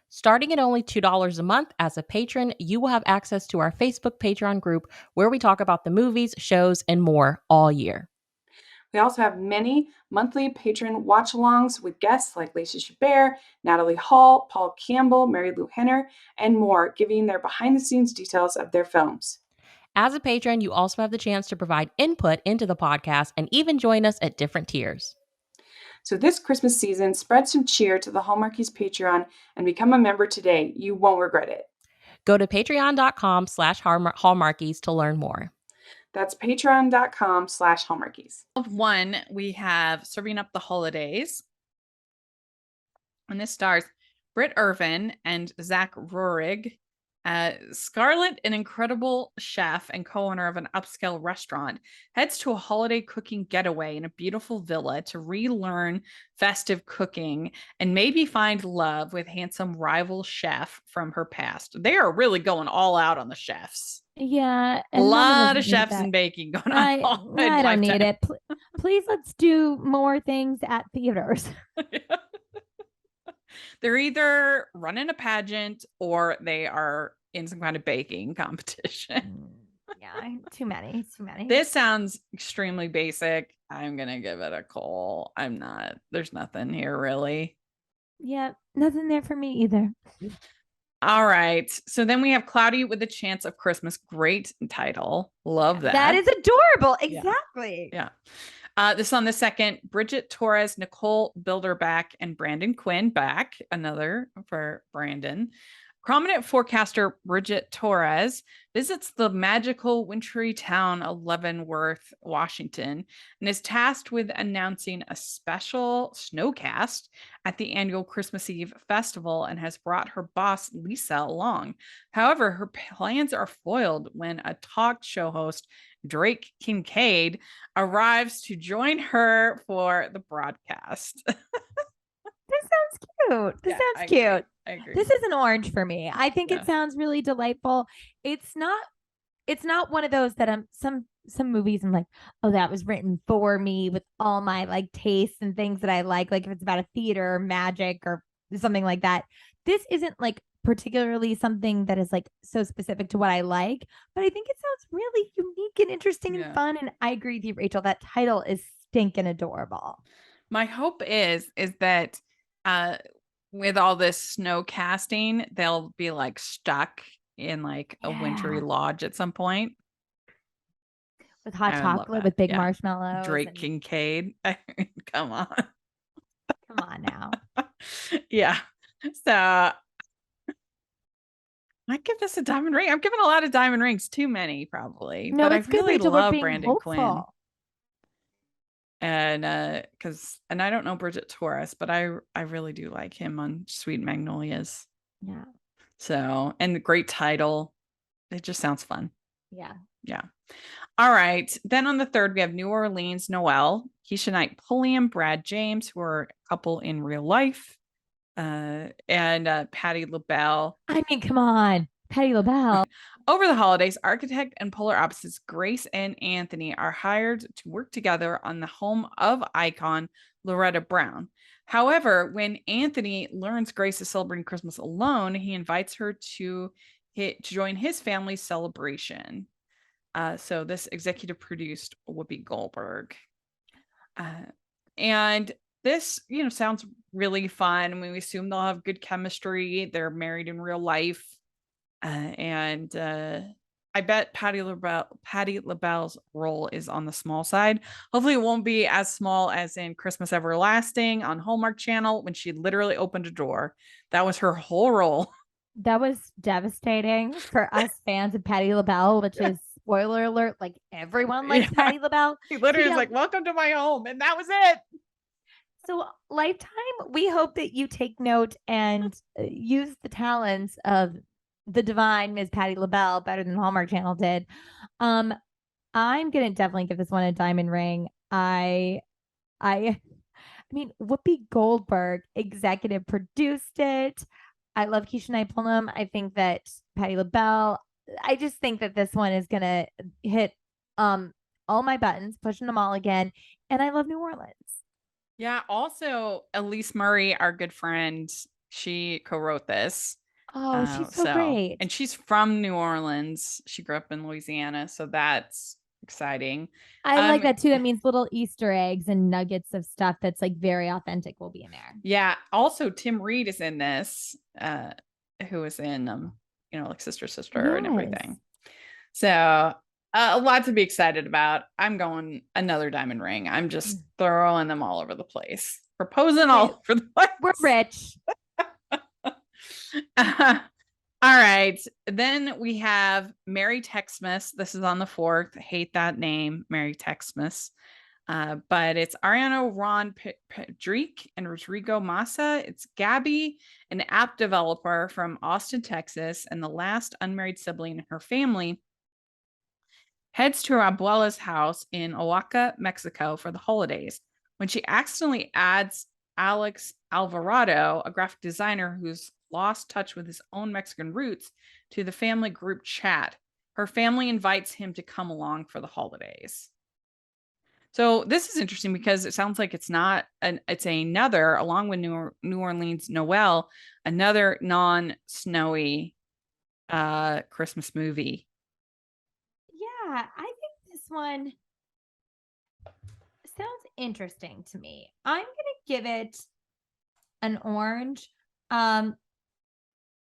Starting at only $2 a month as a patron, you will have access to our Facebook Patreon group where we talk about the movies, shows, and more all year. We also have many monthly patron watch-alongs with guests like Lacey Chabert, Natalie Hall, Paul Campbell, Mary Lou Henner, and more, giving their behind-the-scenes details of their films. As a patron, you also have the chance to provide input into the podcast and even join us at different tiers. So this Christmas season, spread some cheer to the Hallmarkies Patreon and become a member today. You won't regret it. Go to patreon.com/Hallmarkies to learn more. That's patreon.com/Hallmarkies. Of one, we have Serving Up the Holidays. And this stars Britt Irvin and Zach Rurig. Scarlett, an incredible chef and co-owner of an upscale restaurant, heads to a holiday cooking getaway in a beautiful villa to relearn festive cooking and maybe find love with handsome rival chef from her past. They are really going all out on the chefs. Yeah. A lot of chefs and baking going on. I don't need it. Please, let's do more things at theaters. They're either running a pageant or they are in some kind of baking competition. Yeah, too many. This sounds extremely basic. I'm going to give it a call. There's nothing here really. Yeah, nothing there for me either. All right. So then we have Cloudy with a Chance of Christmas. Great title. Love that. That is adorable. Exactly. Yeah. This on the second, Bridget Torres, Nicole Bilderback, and Brandon Quinn back. Another for Brandon. Prominent forecaster Bridget Torres visits the magical wintry town of Leavenworth, Washington, and is tasked with announcing a special snowcast at the annual Christmas Eve festival and has brought her boss, Lisa, along. However, her plans are foiled when a talk show host, Drake Kincaid, arrives to join her for the broadcast. This sounds cute. This sounds cute. I agree. This is an orange for me. I think it sounds really delightful. It's not one of those that some movies I'm like, oh, that was written for me with all my like tastes and things that I like if it's about a theater or magic or something like that. This isn't like particularly something that is like so specific to what I like, but I think it sounds really unique and interesting and fun. And I agree with you, Rachel. That title is stinking adorable. My hope is that with all this snow casting, they'll be like stuck in like a wintry lodge at some point with hot chocolate with big marshmallows. Drake Kincaid. Come on. Come on now. Yeah. So I give this a diamond ring. I'm giving a lot of diamond rings, too many probably. No, but I it's good, really Rachel. love We're being Brandon hopeful. Quinn. And I don't know Bridget Torres, but I really do like him on Sweet Magnolias. Yeah. So, and the great title. It just sounds fun. Yeah. Yeah. All right. Then on the third, we have New Orleans Noel, Keisha Knight Pulliam, Brad James, who are a couple in real life. And Patti LaBelle. I mean, come on. Patti LaBelle. Over the holidays, architect and polar opposites Grace and Anthony are hired to work together on the home of icon Loretta Brown. However, when Anthony learns Grace is celebrating Christmas alone, he invites her to join his family's celebration. So this executive produced Whoopi Goldberg. And this, sounds really fun. I mean, we assume they'll have good chemistry. They're married in real life. And I bet Patti LaBelle's role is on the small side. Hopefully it won't be as small as in Christmas Everlasting on Hallmark Channel when she literally opened a door. That was her whole role. That was devastating for us fans of Patti LaBelle, which is, spoiler alert, like everyone likes Patti LaBelle. He literally was like, welcome to my home. And that was it. So Lifetime, we hope that you take note and use the talents of the divine Ms. Patti LaBelle better than Hallmark Channel did. I'm gonna definitely give this one a diamond ring. I mean, Whoopi Goldberg executive produced it. I love Keisha Knight Pulliam. I think that Patti LaBelle. I just think that this one is gonna hit all my buttons, pushing them all again. And I love New Orleans. Yeah. Also, Elise Murray, our good friend, she co-wrote this. Oh, she's so great. And she's from New Orleans. She grew up in Louisiana, so that's exciting. I like that too. That means little Easter eggs and nuggets of stuff that's like very authentic will be in there. Yeah. Also, Tim Reed is in this, who is in like Sister and everything. So a lot to be excited about. I'm going another diamond ring. I'm just throwing them all over the place, proposing all over the place. We're rich. All right. Then we have Merry Texmas. This is on the 4th. I hate that name, Merry Texmas. But it's Ariana Ron Pedrique and Rodrigo Massa. It's Gabby, an app developer from Austin, Texas, and the last unmarried sibling in her family, heads to her abuela's house in Oaxaca, Mexico for the holidays. When she accidentally adds Alex Alvarado, a graphic designer who's lost touch with his own Mexican roots, to the family group chat, her family invites him to come along for the holidays. So this is interesting because it sounds like it's another, along with New Orleans Noel, another non-snowy Christmas movie. Yeah, I think this one sounds interesting to me. I'm gonna give it an orange.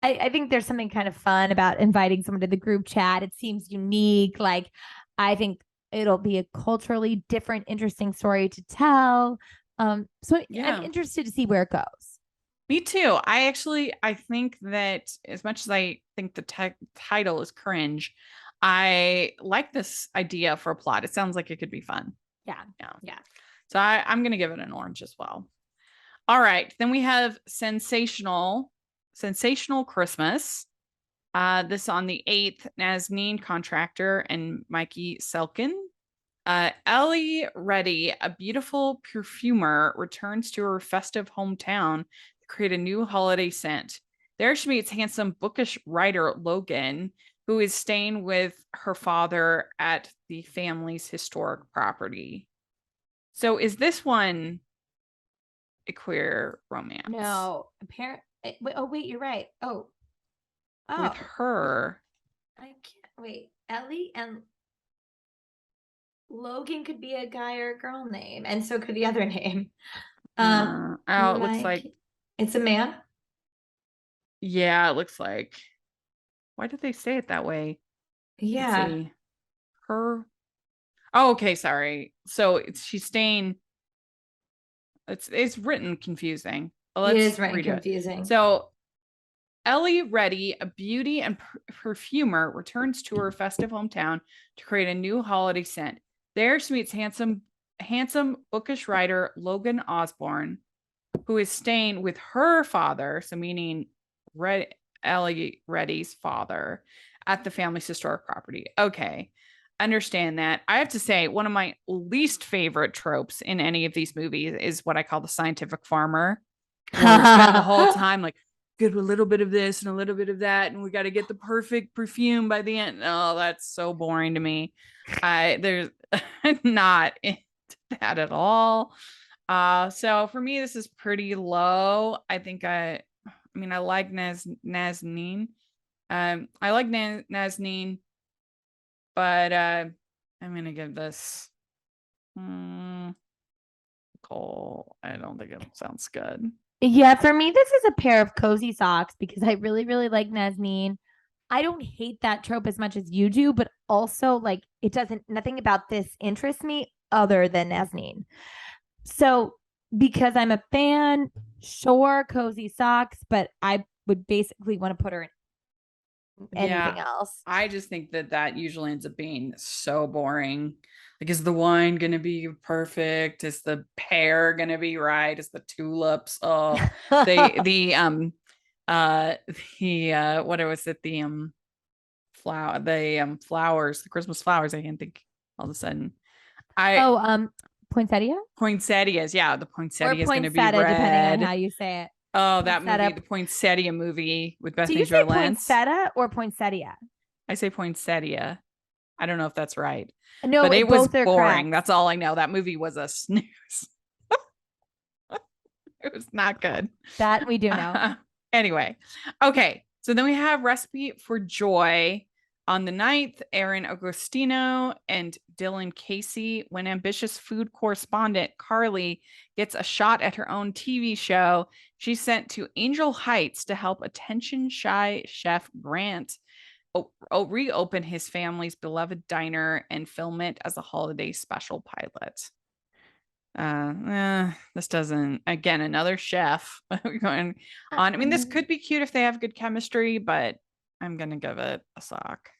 I think there's something kind of fun about inviting someone to the group chat. It seems unique. Like, I think it'll be a culturally different, interesting story to tell. So Yeah. I'm interested to see where it goes. Me too. I think that as much as I think the title is cringe, I like this idea for a plot. It sounds like it could be fun. Yeah. So I'm going to give it an orange as well. All right. Then we have Sensational Christmas. This on the 8th, Nazneen Contractor and Mikey Selkin. Ellie Reddy, a beautiful perfumer, returns to her festive hometown to create a new holiday scent. There she meets handsome, bookish writer Logan, who is staying with her father at the family's historic property. So is this one a queer romance? No, apparently. Oh, wait, you're right. Oh. With her. I can't wait. Ellie and Logan could be a guy or a girl name, and so could the other name. It looks like it's a man. Yeah, it looks like. Why did they say it that way? Yeah. Her. Oh, okay, sorry. So she's staying. It's written confusing. It is written confusing. So Ellie Reddy, a beauty and perfumer, returns to her festive hometown to create a new holiday scent. There she meets handsome bookish writer Logan Osborne, who is staying with her father, so meaning Ellie Reddy's father, at the family's historic property. Okay, understand that. I have to say, one of my least favorite tropes in any of these movies is what I call the scientific farmer. Where we spend the whole time like, get a little bit of this and a little bit of that, and we got to get the perfect perfume by the end. Oh, that's so boring to me. There's not into that at all. So for me, this is pretty low. I think I like Nazneen. I like Nazneen, but I'm gonna give this Cole. I don't think it sounds good. Yeah, for me, this is a pair of cozy socks because I really, really like Nazneen. I don't hate that trope as much as you do, but also like nothing about this interests me other than Nazneen. So because I'm a fan, sure, cozy socks, but I would basically want to put her in anything else. I just think that usually ends up being so boring. Like, is the wine gonna be perfect? Is the pear gonna be right? Is the tulips? Oh, what was it? The flowers, the Christmas flowers. I can't think all of a sudden. Poinsettia Poinsettias. Yeah, the or poinsettia is going to be poinsettia, depending on red. how you say it. Oh, that movie, Poinsettia. the Poinsettia movie with Do Bethany you say Jorlens. poinsettia or poinsettia? I say poinsettia. I don't know if that's right. No, but it was both are boring. correct. That's all I know. That movie was a snooze. It was not good. That we do know. Anyway, okay. So then we have Recipe for Joy on the 9th. Aaron Agostino and Dylan Casey. When ambitious food correspondent Carly gets a shot at her own TV show, she's sent to Angel Heights to help attention-shy chef Grant reopen his family's beloved diner and film it as a holiday special pilot. This doesn't, again, another chef going on. I mean, this could be cute if they have good chemistry, but I'm gonna give it a sock.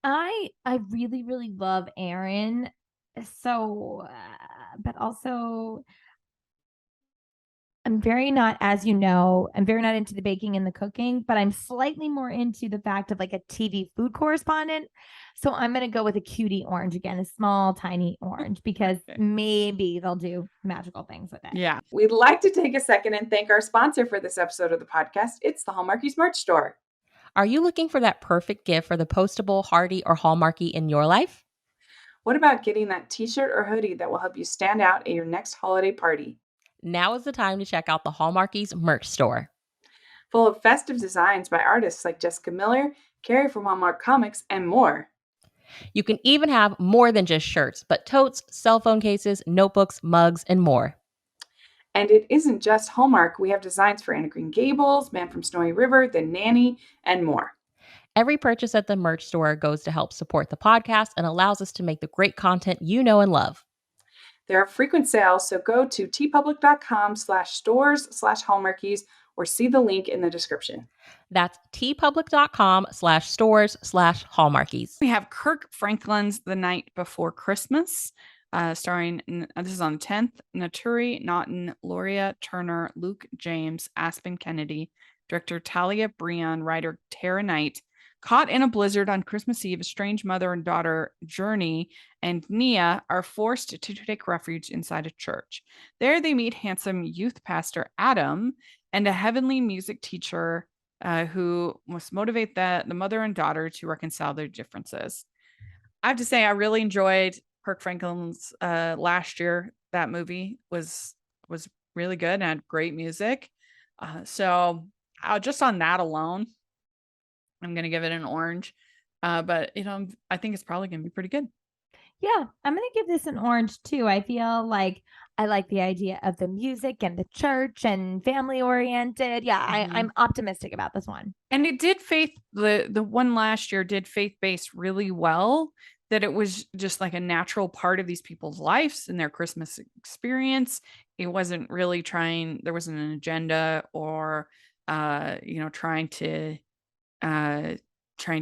I really, really love Aaron. So, but also I'm very not, as you know, I'm very not into the baking and the cooking, but I'm slightly more into the fact of like a TV food correspondent. So I'm going to go with a cutie orange again, a small, tiny orange, because maybe they'll do magical things with it. Yeah. We'd like to take a second and thank our sponsor for this episode of the podcast. It's the Hallmarkies merch store. Are you looking for that perfect gift for the postable, Hardy, or Hallmarky in your life? What about getting that t-shirt or hoodie that will help you stand out at your next holiday party? Now is the time to check out the Hallmarkies merch store. Full of festive designs by artists like Jessica Miller, Carrie from Hallmark Comics, and more. You can even have more than just shirts, but totes, cell phone cases, notebooks, mugs, and more. And it isn't just Hallmark. We have designs for Anna Green Gables, Man from Snowy River, The Nanny, and more. Every purchase at the merch store goes to help support the podcast and allows us to make the great content you know and love. There are frequent sales, so go to tpublic.com/stores/Hallmarkies or see the link in the description. That's tpublic.com/stores/Hallmarkies. We have Kirk Franklin's The Night Before Christmas, starring, this is on the 10th, Naturi Naughton, Loria Turner, Luke James, Aspen Kennedy, director Talia Breon, writer Tara Knight. Caught in a blizzard on Christmas Eve, a strange mother and daughter, Journey and Nia, are forced to take refuge inside a church. There they meet handsome youth pastor Adam and a heavenly music teacher who must motivate the mother and daughter to reconcile their differences. I have to say, I really enjoyed Kirk Franklin's last year. That movie was really good and had great music. So just on that alone, I'm going to give it an orange. But, I think it's probably going to be pretty good. Yeah, I'm going to give this an orange too. I feel like I like the idea of the music and the church and family oriented. Yeah, I'm optimistic about this one. And it did the one last year did faith-based really well, that it was just like a natural part of these people's lives and their Christmas experience. It wasn't really there wasn't an agenda or, trying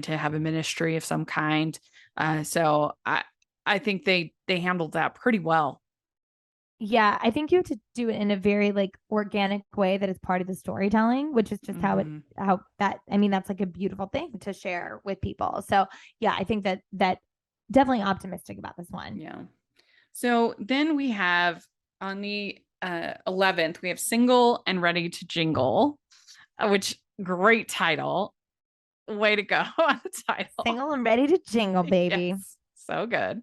to have a ministry of some kind. So I think they handled that pretty well. Yeah, I think you have to do it in a very like organic way that is part of the storytelling, which is just that's like a beautiful thing to share with people. So yeah, I think that definitely optimistic about this one. Yeah. So then we have on the 11th, we have Single and Ready to Jingle, which great title. Way to go on the title. Single and Ready to Jingle, baby. Yes, so good.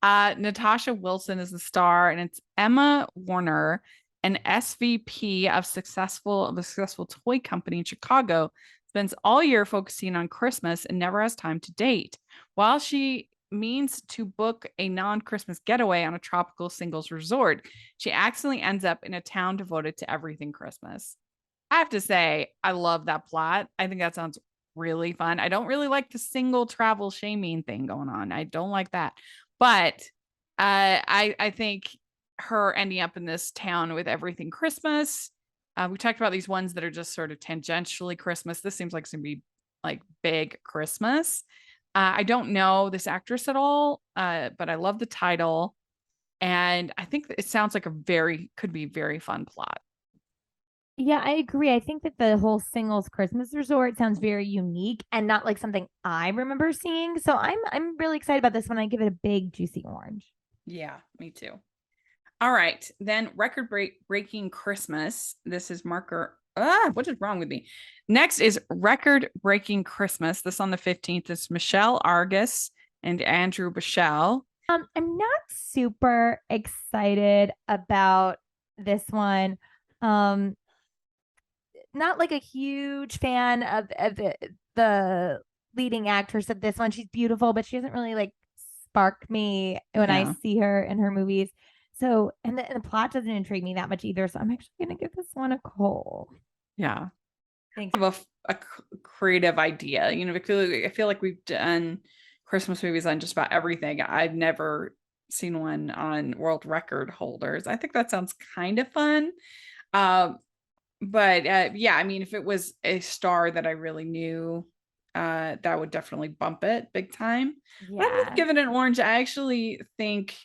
Natasha Wilson is the star, and it's Emma Warner, an SVP of a successful toy company in Chicago, spends all year focusing on Christmas and never has time to date. While she means to book a non-Christmas getaway on a tropical singles resort, she accidentally ends up in a town devoted to everything Christmas. I have to say, I love that plot. I think that sounds really fun. I don't really like the single travel shaming thing going on. I don't like that. But I think her ending up in this town with everything Christmas. We talked about these ones that are just sort of tangentially Christmas. This seems like it's going to be like big Christmas. I don't know this actress at all, but I love the title. And I think it sounds like could be very fun plot. Yeah, I agree. I think that the whole singles Christmas resort sounds very unique and not like something I remember seeing. So I'm really excited about this one. I give it a big juicy orange. Yeah, me too. All right, then breaking Christmas. This is marker. What is wrong with me? Next is record breaking Christmas. This on the 15th is Michelle Argus and Andrew Bichelle. I'm not super excited about this one. Um, not like a huge fan of the leading actress of this one. She's beautiful, but she doesn't really like spark me when I Yeah. see her in her movies. So, and the plot doesn't intrigue me that much either. So I'm actually going to give this one a coal. Yeah. Thanks. Have a creative idea. You know, I feel like we've done Christmas movies on just about everything. I've never seen one on world record holders. I think that sounds kind of fun. But yeah, I mean, if it was a star that I really knew, that would definitely bump it big time. But I'm gonna Yeah. give it an orange. I actually think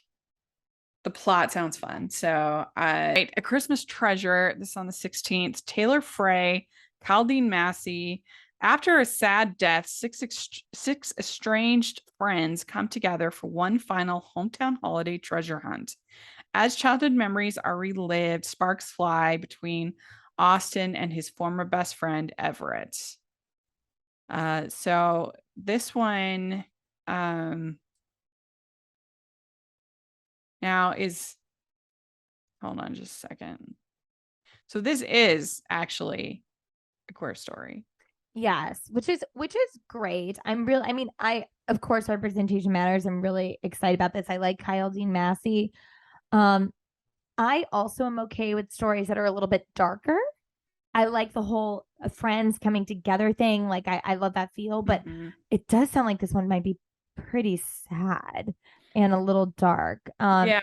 the plot sounds fun. So, A Christmas Treasure. This is on the 16th. Taylor Frey, Caldine Massey. After a sad death, six estranged friends come together for one final hometown holiday treasure hunt. As childhood memories are relived, sparks fly between Austin and his former best friend, Everett. So this one now is, hold on just a second. So this is actually a queer story. Yes, which is great. I mean, I of course representation matters. I'm really excited about this. I like Kyle Dean Massey. I also am okay with stories that are a little bit darker. I like the whole friends coming together thing. Like I love that feel, but it does sound like this one might be pretty sad and a little dark. Yeah.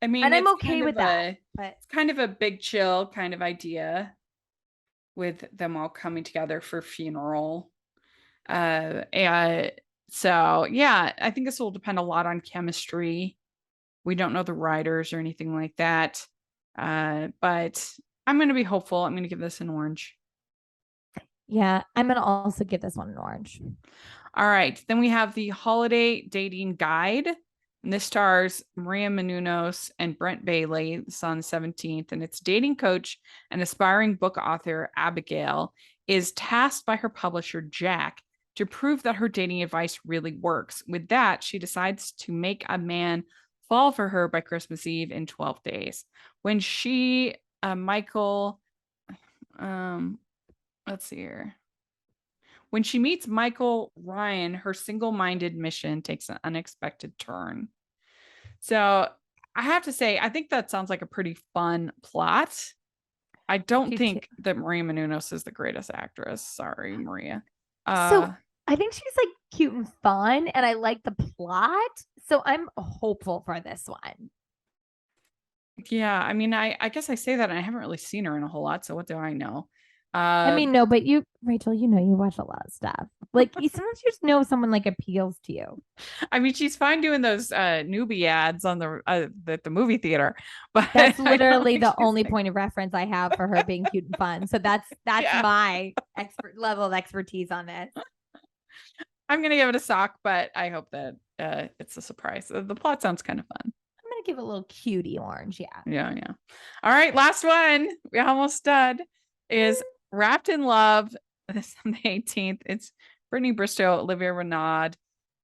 I mean, and I'm it's okay with that. But it's kind of a big chill kind of idea with them all coming together for funeral. And so yeah, I think this will depend a lot on chemistry. We don't know the writers or anything like that. But I'm going to be hopeful. I'm going to give this an orange. yeah, I'm gonna also give this one an orange. All right. Then we have the Holiday Dating Guide. And this stars Maria Menounos and Brent Bailey. It's on the 17th. And its dating coach and aspiring book author Abigail is tasked by her publisher Jack to prove that her dating advice really works. With that, she decides to make a man fall for her by Christmas Eve in 12 days. When she, Michael, let's see here. When she meets Michael Ryan, her single-minded mission takes an unexpected turn. So I have to say, I think that sounds like a pretty fun plot. I don't think that Maria Menounos is the greatest actress. Sorry, Maria. So I think she's like cute and fun, and I like the plot. So I'm hopeful for this one. Yeah, I mean, I guess I say that and I haven't really seen her in a whole lot. So what do I know? I mean, no, but you, Rachel, you know, you watch a lot of stuff. Like sometimes you just know someone like appeals to you. I mean, she's fine doing those newbie ads on the at the movie theater, but that's literally the only point of reference I have for her being cute and fun. So that's Yeah. my level of expertise on this. I'm gonna give it a sock, but I hope that it's a surprise. The plot sounds kind of fun. I'm gonna give it a little cutie orange. Yeah. Yeah. All right, last one. We almost done. Is Wrapped in Love. This on the 18th. It's Brittany Bristow, Olivia Renaud,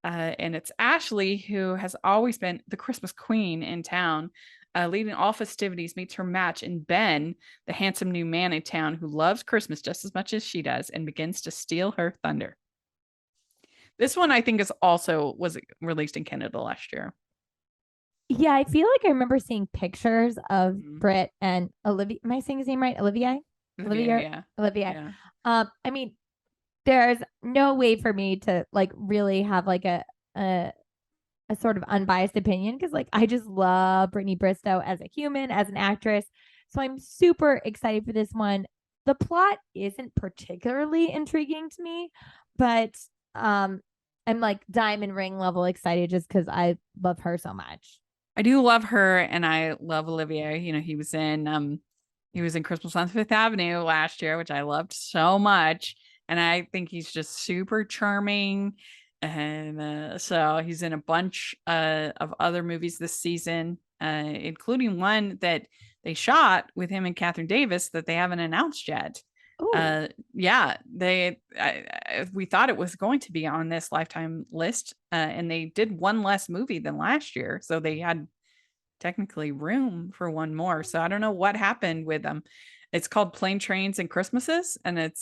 and it's Ashley, who has always been the Christmas queen in town. Leading all festivities, meets her match in Ben, the handsome new man in town who loves Christmas just as much as she does and begins to steal her thunder. This one I think was released in Canada last year. Yeah, I feel like I remember seeing pictures of Britt and Olivia. Am I saying his name right? Olivier? Yeah. Olivier. I mean, there's no way for me to like really have like a sort of unbiased opinion because like I just love Brittany Bristow as a human, as an actress. So I'm super excited for this one. The plot isn't particularly intriguing to me, but I'm like diamond ring level excited just because I love her so much. I do love her and I love Olivier. You know, he was in He was in Christmas on Fifth Avenue last year, which I loved so much. And I think he's just super charming. And so he's in a bunch of other movies this season, including one that they shot with him and Catherine Davis that they haven't announced yet. Ooh. Yeah, we thought it was going to be on this Lifetime list, and they did one less movie than last year, so they had technically room for one more. So I don't know what happened with them. It's called Plane, Trains, and Christmases, and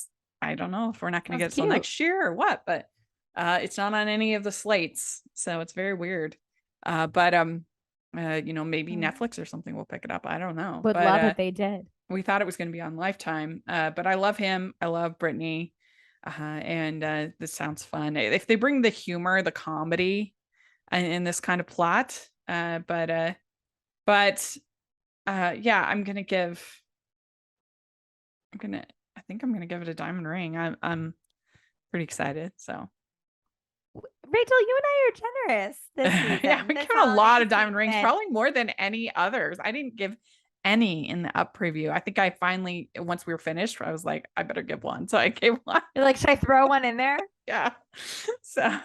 I don't know if we're not going to get Sounds it till cute. next year or what, but it's not on any of the slates, so it's very weird. But maybe Mm. Netflix or something will pick it up. I don't know. Would But love if they did. we thought it was going to be on Lifetime, but I love him. I love Brittany, and this sounds fun. If they bring the humor, the comedy, in this kind of plot, but yeah, I think I'm gonna give it a diamond ring. I'm pretty excited. So Rachel, you and I are generous this season. yeah, we this give a lot holiday of diamond rings, season. probably more than any others. I didn't give any in the up preview. I think I finally, once we were finished, I was like, I better give one. So I gave one. You're like, should I throw one in there? Yeah. So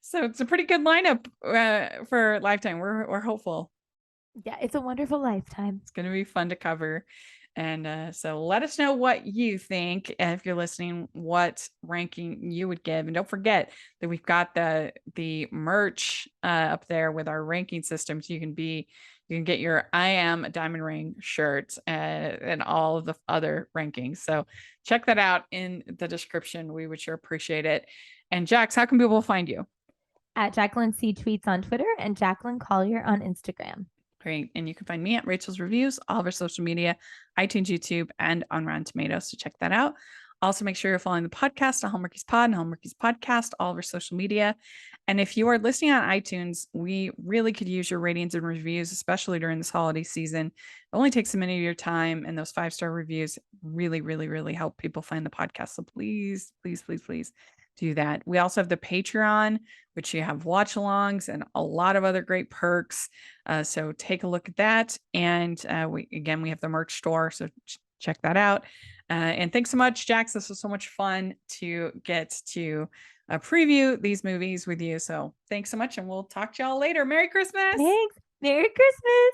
so it's a pretty good lineup for Lifetime. We're hopeful. Yeah, it's a wonderful lifetime. It's going to be fun to cover. And so let us know what you think. If you're listening, what ranking you would give. And don't forget that we've got the merch up there with our ranking system. So you can get your I Am a Diamond Ring shirt and all of the other rankings. So check that out in the description. We would sure appreciate it. And Jax, how can people find you? At Jacqueline C. Tweets on Twitter and Jacqueline Collier on Instagram. Great. And you can find me at Rachel's Reviews, all of our social media, iTunes, YouTube, and on Rotten Tomatoes. So check that out. Also, make sure you're following the podcast on Hallmarkies Pod and Hallmarkies Podcast, all of our social media. And if you are listening on iTunes, we really could use your ratings and reviews, especially during this holiday season. It only takes a minute of your time, and those 5-star reviews really, really, really help people find the podcast. So please, please, please, please do that. We also have the Patreon, which you have watch-alongs and a lot of other great perks. So take a look at that. And we have the merch store, so check that out. And thanks so much, Jax. This was so much fun to get to preview these movies with you. So thanks so much, and we'll talk to y'all later. Merry Christmas. Thanks. Merry Christmas.